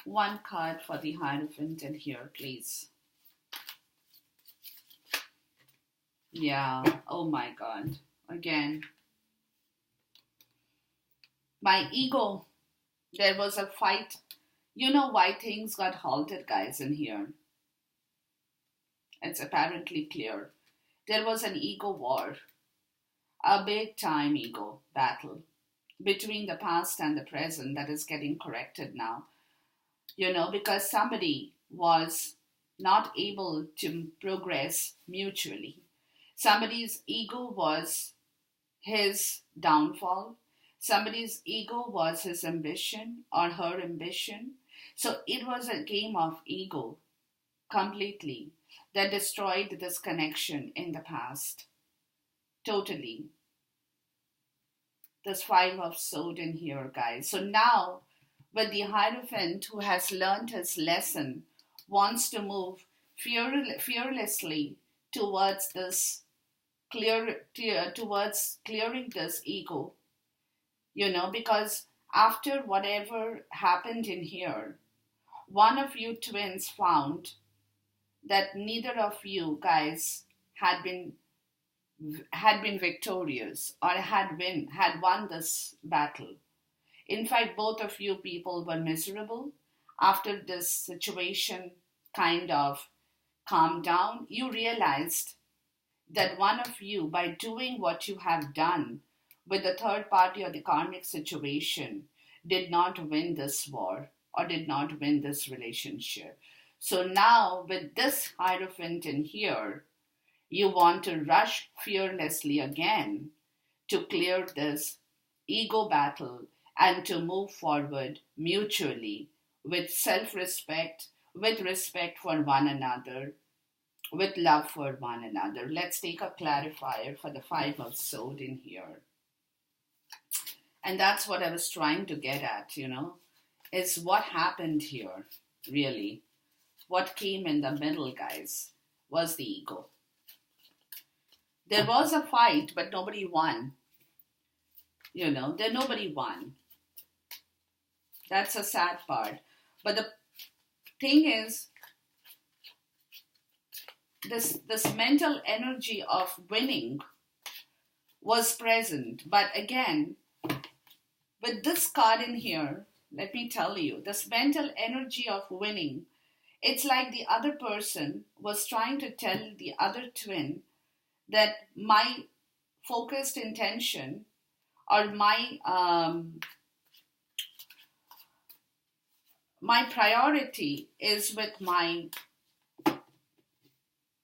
One card for the Hierophant in here, please. Yeah, oh my God. Again. My ego. There was a fight. You know why things got halted, guys, in here? It's apparently clear. There was an ego war. A big time ego battle between the past and the present that is getting corrected now. You know, because somebody was not able to progress mutually. Somebody's ego was his downfall. Somebody's ego was his ambition or her ambition. So it was a game of ego completely that destroyed this connection in the past. Totally. This 5 of Swords in here, guys. So now, with the Hierophant who has learned his lesson, wants to move fearlessly towards this towards clearing this ego, you know, because after whatever happened in here, one of you twins found that neither of you guys had been victorious or had won this battle. In fact, both of you people were miserable. After this situation kind of calmed down, you realized that one of you, by doing what you have done with the third party or the karmic situation, did not win this war or did not win this relationship. So now with this Hierophant in here, you want to rush fearlessly again to clear this ego battle and to move forward mutually with self-respect, with respect for one another, with love for one another. Let's take a clarifier for the 5 of Swords in here. And that's what I was trying to get at, you know, is what happened here, really. What came in the middle, guys, was the ego. There was a fight, but nobody won. You know, nobody won. That's a sad part. But the thing is, this mental energy of winning was present. But again, with this card in here, let me tell you, this mental energy of winning, it's like the other person was trying to tell the other twin that my focused intention or my priority is with my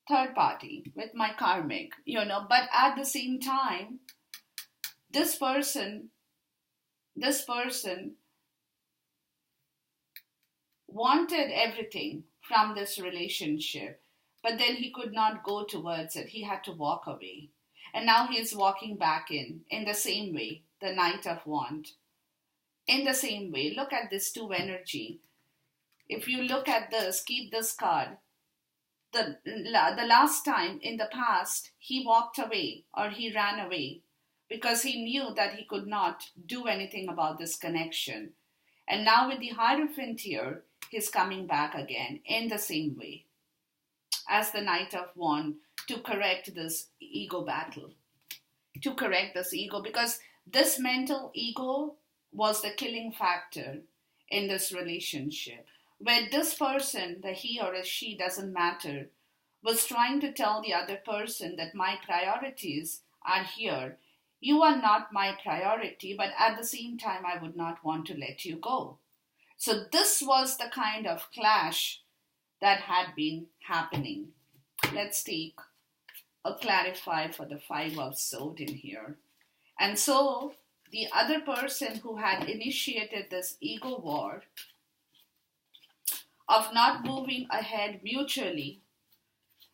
third party, with my karmic, but at the same time, this person wanted everything from this relationship, but then he could not go towards it. He had to walk away. And now he's walking back in the same way, the Knight of Wands. In the same way, look at this two energy. If you look at this, keep this card. The last time in the past, he walked away or he ran away because he knew that he could not do anything about this connection. And now with the Hierophant here, he's coming back again in the same way as the Knight of Wands to correct this ego battle. To correct this ego, because this mental ego was the killing factor in this relationship. Where this person, the he or a she, doesn't matter, was trying to tell the other person that my priorities are here. You are not my priority, but at the same time, I would not want to let you go. So this was the kind of clash that had been happening. Let's take a clarify for the Five of Swords in here. And so the other person who had initiated this ego war of not moving ahead mutually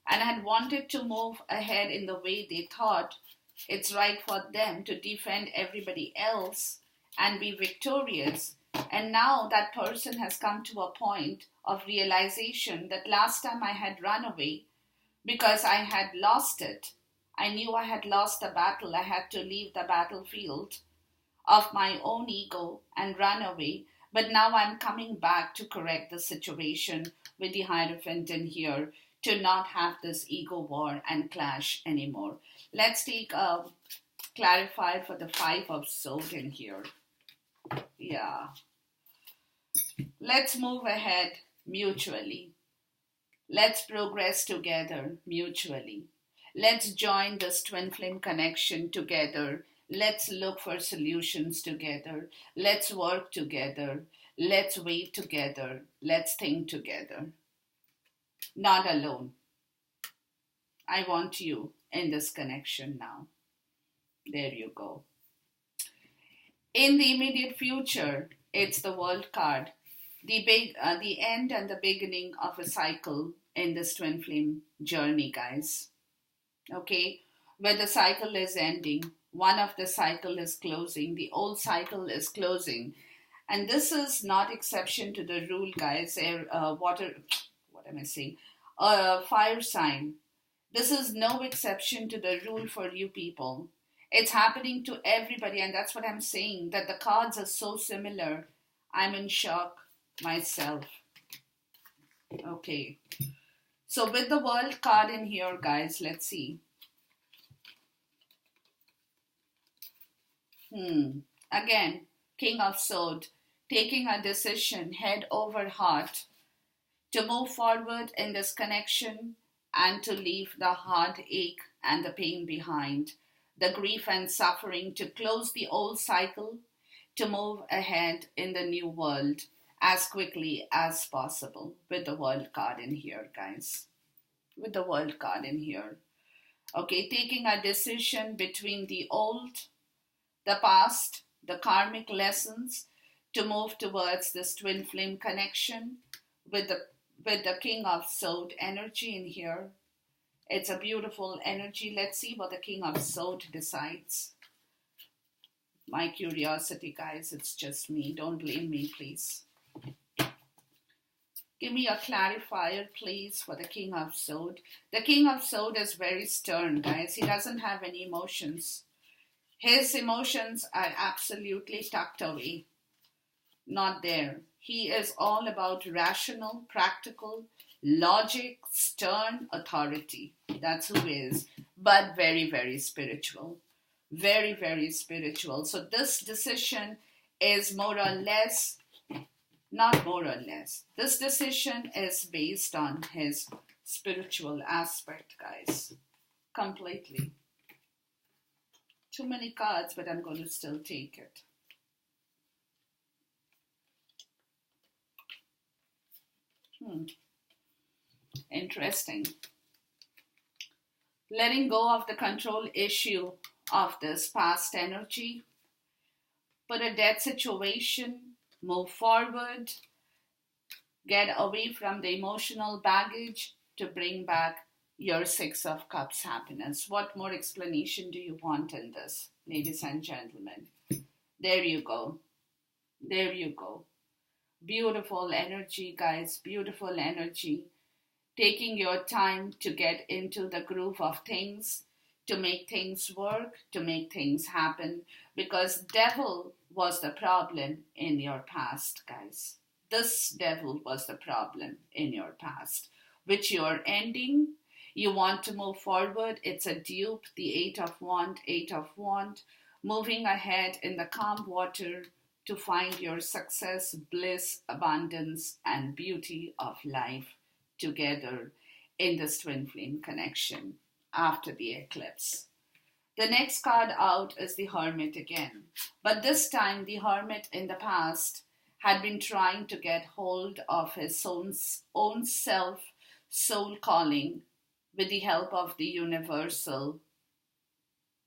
and had wanted to move ahead in the way they thought it's right for them to defend everybody else and be victorious. And now that person has come to a point of realization that last time I had run away because I had lost it. I knew I had lost the battle. I had to leave the battlefield of my own ego and run away. But now I'm coming back to correct the situation with the Hierophant in here to not have this ego war and clash anymore. Let's take a clarifier for the Five of Swords in here. Yeah. Let's move ahead mutually. Let's progress together mutually. Let's join this twin flame connection together. Let's look for solutions together. Let's work together. Let's wait together. Let's think together. Not alone. I want you in this connection now. There you go. In the immediate future, it's the World card. The end and the beginning of a cycle in this twin flame journey, guys. Okay? Where the cycle is ending, one of the cycle is closing, the old cycle is closing. And this is not exception to the rule, guys. Fire sign. This is no exception to the rule for you people. It's happening to everybody, and that's what I'm saying, that the cards are so similar. I'm in shock myself. Okay. So with the World card in here, guys, let's see. Again, King of Swords, taking a decision head over heart to move forward in this connection and to leave the heartache and the pain behind, the grief and suffering, to close the old cycle, to move ahead in the new world as quickly as possible with the World card in here, guys. With the World card in here. Okay, taking a decision between the old, the past, the karmic lessons, to move towards this twin flame connection with the King of Swords energy in here. It's a beautiful energy. Let's see what the King of Swords decides. My curiosity, guys, it's just me. Don't blame me, please. Give me a clarifier, please, for the King of Swords. The King of Swords is very stern, guys. He doesn't have any emotions. His emotions are absolutely tucked away. Not there. He is all about rational, practical, logic, stern authority. That's who he is. But very, very spiritual. Very, very spiritual. So this decision is more or less, not more or less, this decision is based on his spiritual aspect, guys. Completely. Too many cards, but I'm going to still take it. Interesting. Letting go of the control issue of this past energy. Put a dead situation, move forward, get away from the emotional baggage to bring back your Six of Cups happiness. What more explanation do you want in this, ladies and gentlemen? There you go. There you go. Beautiful energy, guys. Beautiful energy. Taking your time to get into the groove of things, to make things work, to make things happen. Because devil was the problem in your past, guys. This devil was the problem in your past, which you're ending. You want to move forward. It's a dupe, the Eight of Wands, moving ahead in the calm water to find your success, bliss, abundance, and beauty of life together in this twin flame connection after the eclipse. The next card out is the Hermit again. But this time, the Hermit in the past had been trying to get hold of his own self, soul calling, with the help of the universal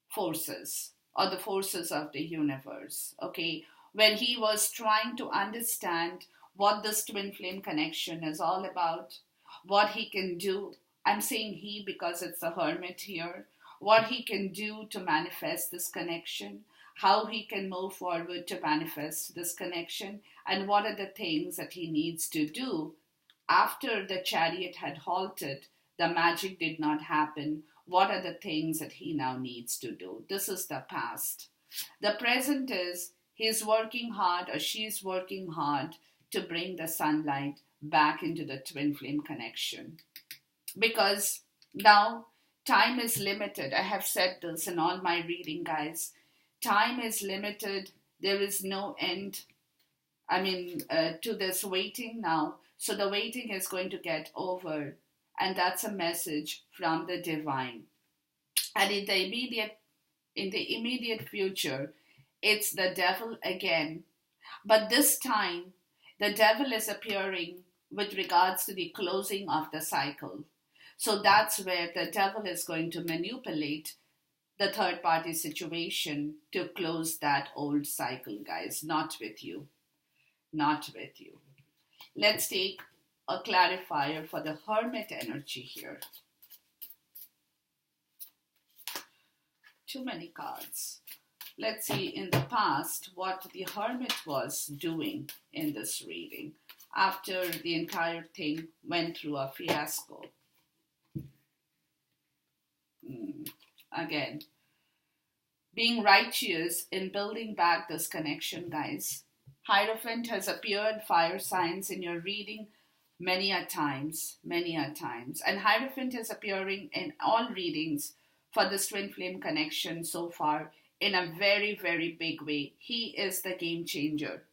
forces or the forces of the universe. Okay, when he was trying to understand what this twin flame connection is all about, what he can do. I'm saying he because it's the Hermit here. What he can do to manifest this connection, how he can move forward to manifest this connection, and what are the things that he needs to do after the Chariot had halted, the magic did not happen. What are the things that he now needs to do? This is the past. The present is he's working hard or she's working hard to bring the sunlight back into the twin flame connection. Because now time is limited. I have said this in all my reading, guys. Time is limited. There is no end. To this waiting now. So the waiting is going to get over. And that's a message from the divine. And in the immediate future, it's the devil again. But this time, the devil is appearing with regards to the closing of the cycle. So that's where the devil is going to manipulate the third party situation to close that old cycle, guys. Not with you. Not with you. Let's take a clarifier for the Hermit energy here. Too many cards. Let's see in the past what the Hermit was doing in this reading after the entire thing went through a fiasco. Again, being righteous in building back this connection, guys. Hierophant has appeared, fire signs in your reading many a times. And Hierophant is appearing in all readings for this twin flame connection so far in a very, very big way. He is the game changer.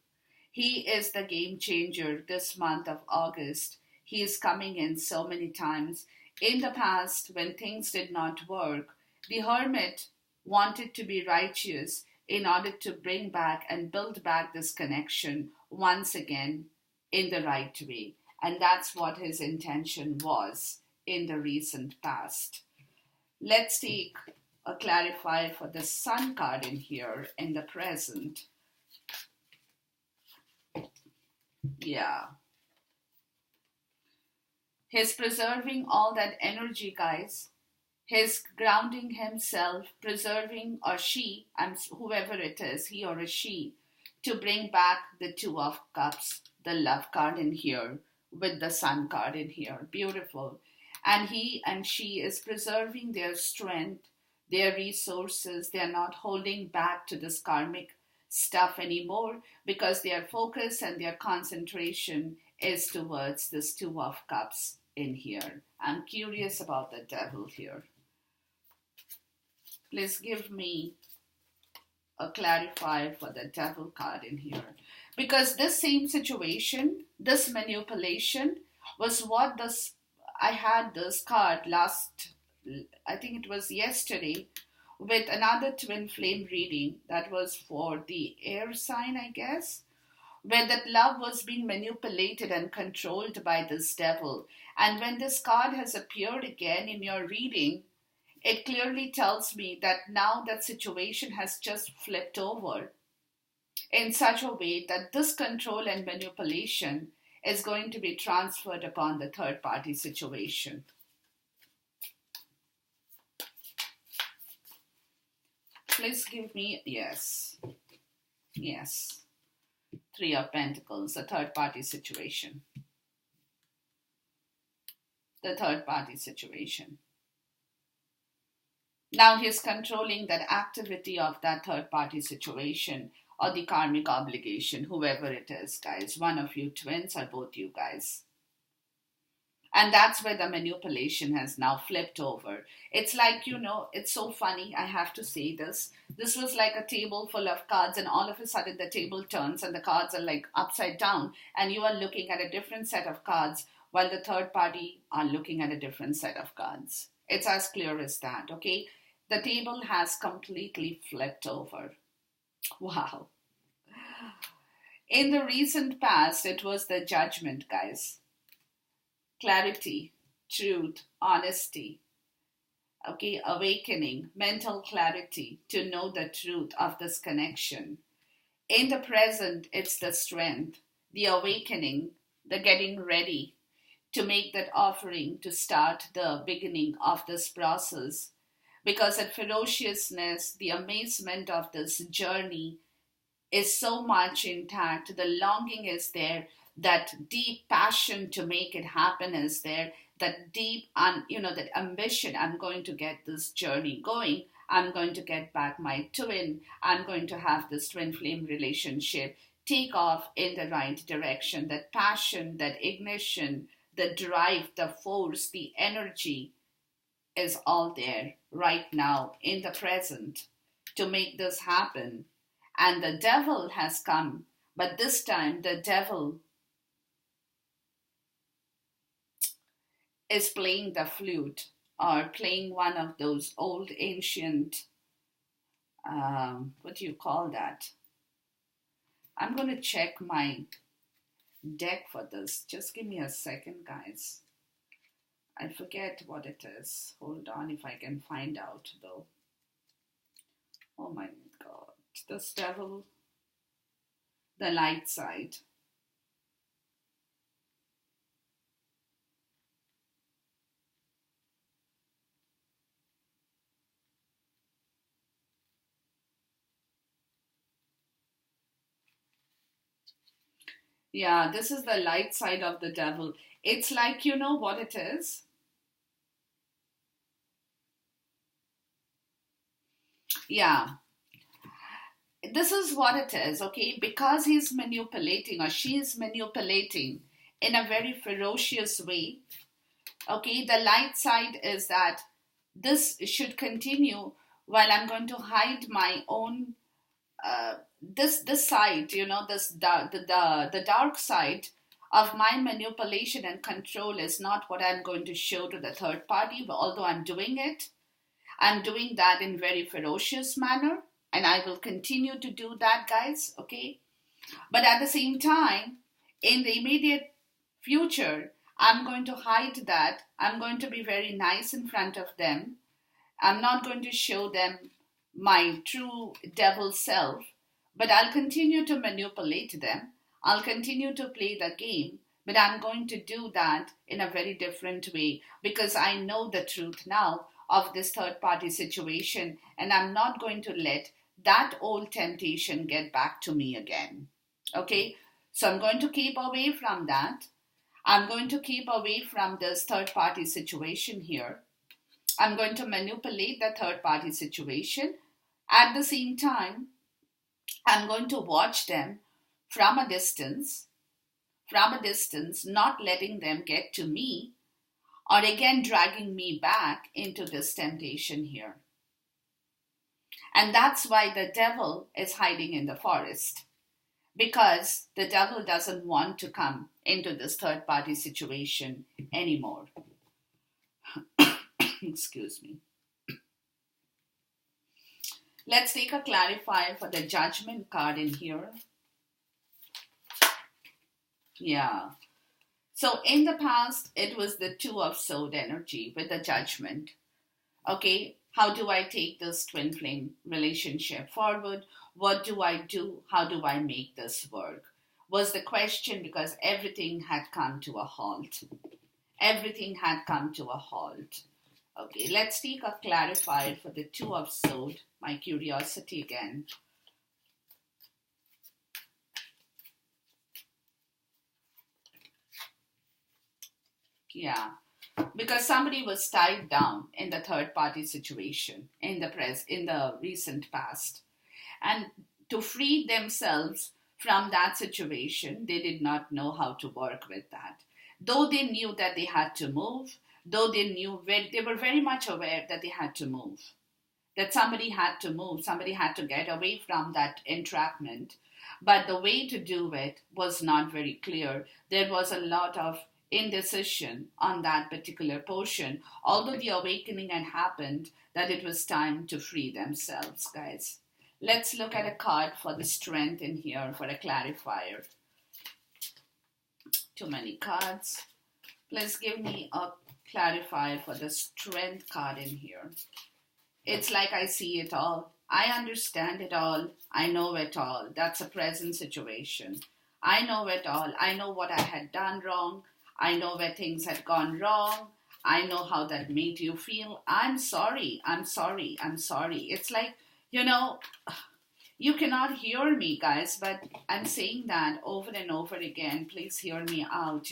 He is the game changer this month of August. He is coming in so many times. In the past, when things did not work, the Hermit wanted to be righteous in order to bring back and build back this connection once again in the right way. And that's what his intention was in the recent past. Let's take a clarifier for the Sun card in here in the present. Yeah. He's preserving all that energy, guys. He's grounding himself, preserving, or she, whoever it is, he or a she, to bring back the Two of Cups, the Love card in here, with the Sun card in here. Beautiful. And he and she is preserving their strength, their resources. They are not holding back to this karmic stuff anymore because their focus and their concentration is towards this Two of Cups in here. I'm curious about the devil here. Please give me a clarifier for the devil card in here. Because this same situation, this manipulation was what this, I had this card last, I think it was yesterday, with another twin flame reading that was for the air sign, I guess, where that love was being manipulated and controlled by this devil. And when this card has appeared again in your reading, it clearly tells me that now that situation has just flipped over in such a way that this control and manipulation is going to be transferred upon the third party situation. Please give me, yes, Three of Pentacles, the third party situation. The third party situation. Now he's controlling that activity of that third party situation or the karmic obligation, whoever it is, guys. One of you twins or both you guys. And that's where the manipulation has now flipped over. It's like, it's so funny. I have to say this. This was like a table full of cards and all of a sudden the table turns and the cards are like upside down and you are looking at a different set of cards while the third party are looking at a different set of cards. It's as clear as that, okay? The table has completely flipped over. Wow. In the recent past, it was the Judgment, guys. Clarity, truth, honesty, okay, awakening, mental clarity to know the truth of this connection. In the present, it's the strength, the awakening, the getting ready to make that offering to start the beginning of this process. Because that ferociousness, the amazement of this journey is so much intact. The longing is there. That deep passion to make it happen is there. That deep, that ambition. I'm going to get this journey going. I'm going to get back my twin. I'm going to have this twin flame relationship take off in the right direction. That passion, that ignition, the drive, the force, the energy is all there right now in the present to make this happen. And the devil has come, but this time the devil is playing the flute or playing one of those old ancient, what do you call that? I'm going to check my deck for this. Just give me a second, guys. I forget what it is. Hold on if I can find out, though. Oh my God. This devil, the light side. Yeah, this is the light side of the devil. It's like, you know what it is? Yeah. This is what it is, okay? Because he's manipulating or she's manipulating in a very ferocious way, okay? The light side is that this should continue while I'm going to hide my own this side, the dark side of my manipulation and control is not what I'm going to show to the third party, but although I'm doing it, I'm doing that in very ferocious manner, and I will continue to do that, guys, okay? But at the same time, in the immediate future, I'm going to hide that. I'm going to be very nice in front of them. I'm not going to show them my true devil self, but I'll continue to manipulate them. I'll continue to play the game, but I'm going to do that in a very different way because I know the truth now of this third party situation, and I'm not going to let that old temptation get back to me again. Okay? So I'm going to keep away from that. I'm going to keep away from this third party situation here. I'm going to manipulate the third party situation. At the same time, I'm going to watch them from a distance, not letting them get to me, or again dragging me back into this temptation here. And that's why the devil is hiding in the forest, because the devil doesn't want to come into this third party situation anymore. Excuse me. Let's take a clarifier for the judgment card in here. Yeah. So in the past, it was the Two of Swords energy with the judgment. Okay, how do I take this twin flame relationship forward? What do I do? How do I make this work? Was the question, because everything had come to a halt. Everything had come to a halt. Okay, let's take a clarifier for the Two of Swords. My curiosity again. Yeah, because somebody was tied down in the third party situation in the recent past, and to free themselves from that situation, they did not know how to work with that. Though they knew that they had to move, though they were very much aware that they had to move, that somebody had to move, somebody had to get away from that entrapment. But the way to do it was not very clear. There was a lot of indecision on that particular portion, although the awakening had happened that it was time to free themselves, guys. Let's look at a card for the strength in here for a clarifier. Too many cards. Please give me a clarifier for the strength card in here. It's like I see it all. I understand it all. I know it all. That's a present situation. I know it all. I know what I had done wrong. I know where things had gone wrong. I know how that made you feel. I'm sorry. I'm sorry. I'm sorry. It's like, you cannot hear me, guys, but I'm saying that over and over again. Please hear me out,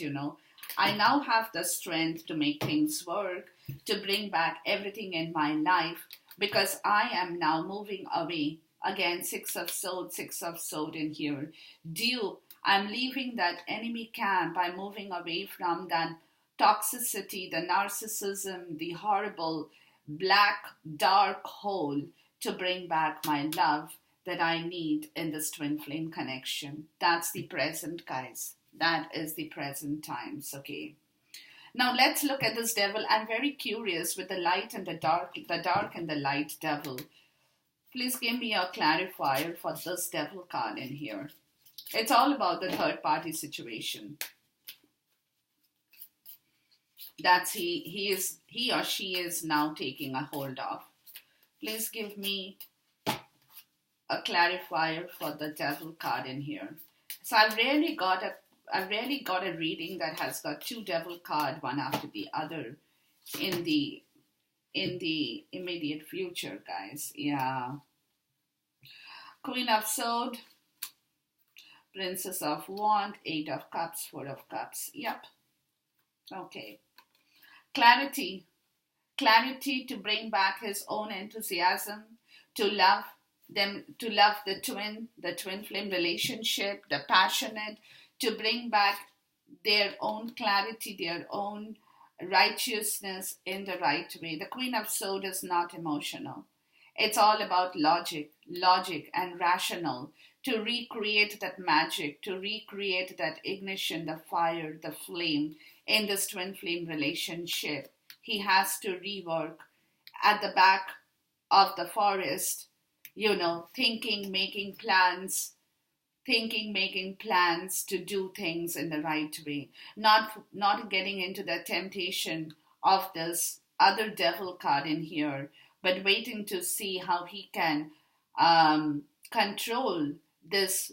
I now have the strength to make things work, to bring back everything in my life, because I am now moving away. Again, Six of Swords in here. I'm leaving that enemy camp. I'm moving away from that toxicity, the narcissism, the horrible black, dark hole, to bring back my love that I need in this twin flame connection. That's the present, guys. That is the present times, okay? Now let's look at this devil. I'm very curious with the light and the dark and the light devil. Please give me a clarifier for this devil card in here. It's all about the third party situation. That's he or she is now taking a hold of. Please give me a clarifier for the devil card in here. So I've rarely got a reading that has got two devil card, one after the other, in the immediate future, guys. Yeah. Queen of Swords, Princess of Wands, Eight of Cups, Four of Cups. Yep. Okay. Clarity to bring back his own enthusiasm, to love the twin flame relationship, the passionate, to bring back their own clarity, their own righteousness in the right way. The Queen of Swords is not emotional. It's all about logic and rational, to recreate that magic, to recreate that ignition, the fire, the flame in this twin flame relationship. He has to rework at the back of the forest, thinking, making plans to do things in the right way, not getting into the temptation of this other devil card in here, but waiting to see how he can control this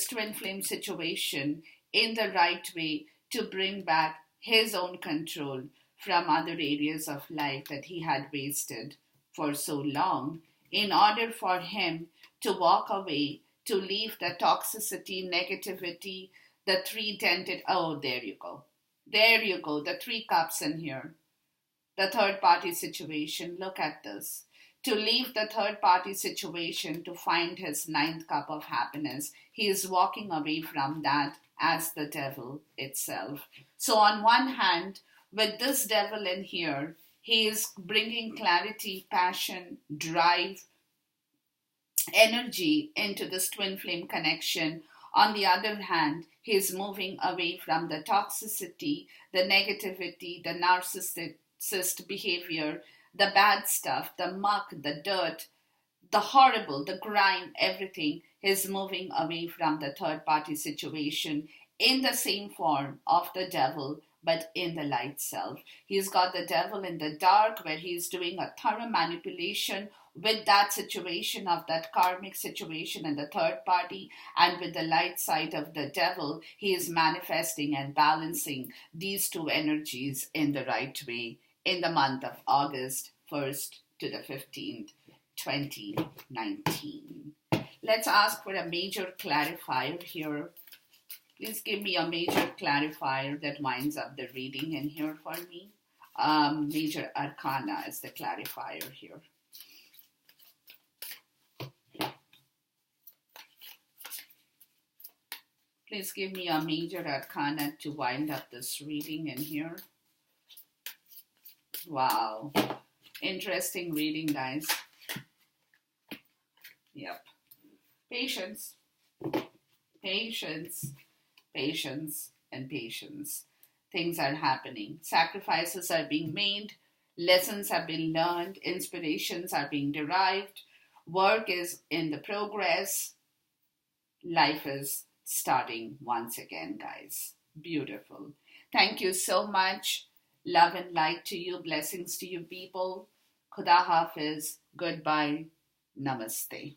twin flame situation in the right way, to bring back his own control from other areas of life that he had wasted for so long, in order for him to walk away, to leave the toxicity, negativity, the three dented. Oh, there you go, the three cups in here, the third party situation. Look at this. to leave the third party situation to find his ninth cup of happiness. He is walking away from that as the devil itself. So, on one hand, with this devil in here, he is bringing clarity, passion, drive, energy into this twin flame connection. On the other hand, he is moving away from the toxicity, the negativity, the narcissist behavior, the bad stuff, the muck, the dirt, the horrible, the grime, everything. Is moving away from the third party situation in the same form of the devil, but in the light self. He's got the devil in the dark where he's doing a thorough manipulation with that situation of that karmic situation in the third party, and with the light side of the devil, he is manifesting and balancing these two energies in the right way in the month of August 1st to the 15th, 2019. Let's ask for a major clarifier here. Please give me a major clarifier that winds up the reading in here for me. Major Arcana is the clarifier here. Please give me a major arcana to wind up this reading in here. Wow. Interesting reading, guys. Yep. Patience. Patience. Patience and patience. Things are happening. Sacrifices are being made. Lessons have been learned. Inspirations are being derived. Work is in the progress. Life is starting once again, guys. Beautiful. Thank you so much. Love and light to you. Blessings to you, people. Khuda Hafiz. Goodbye. Namaste.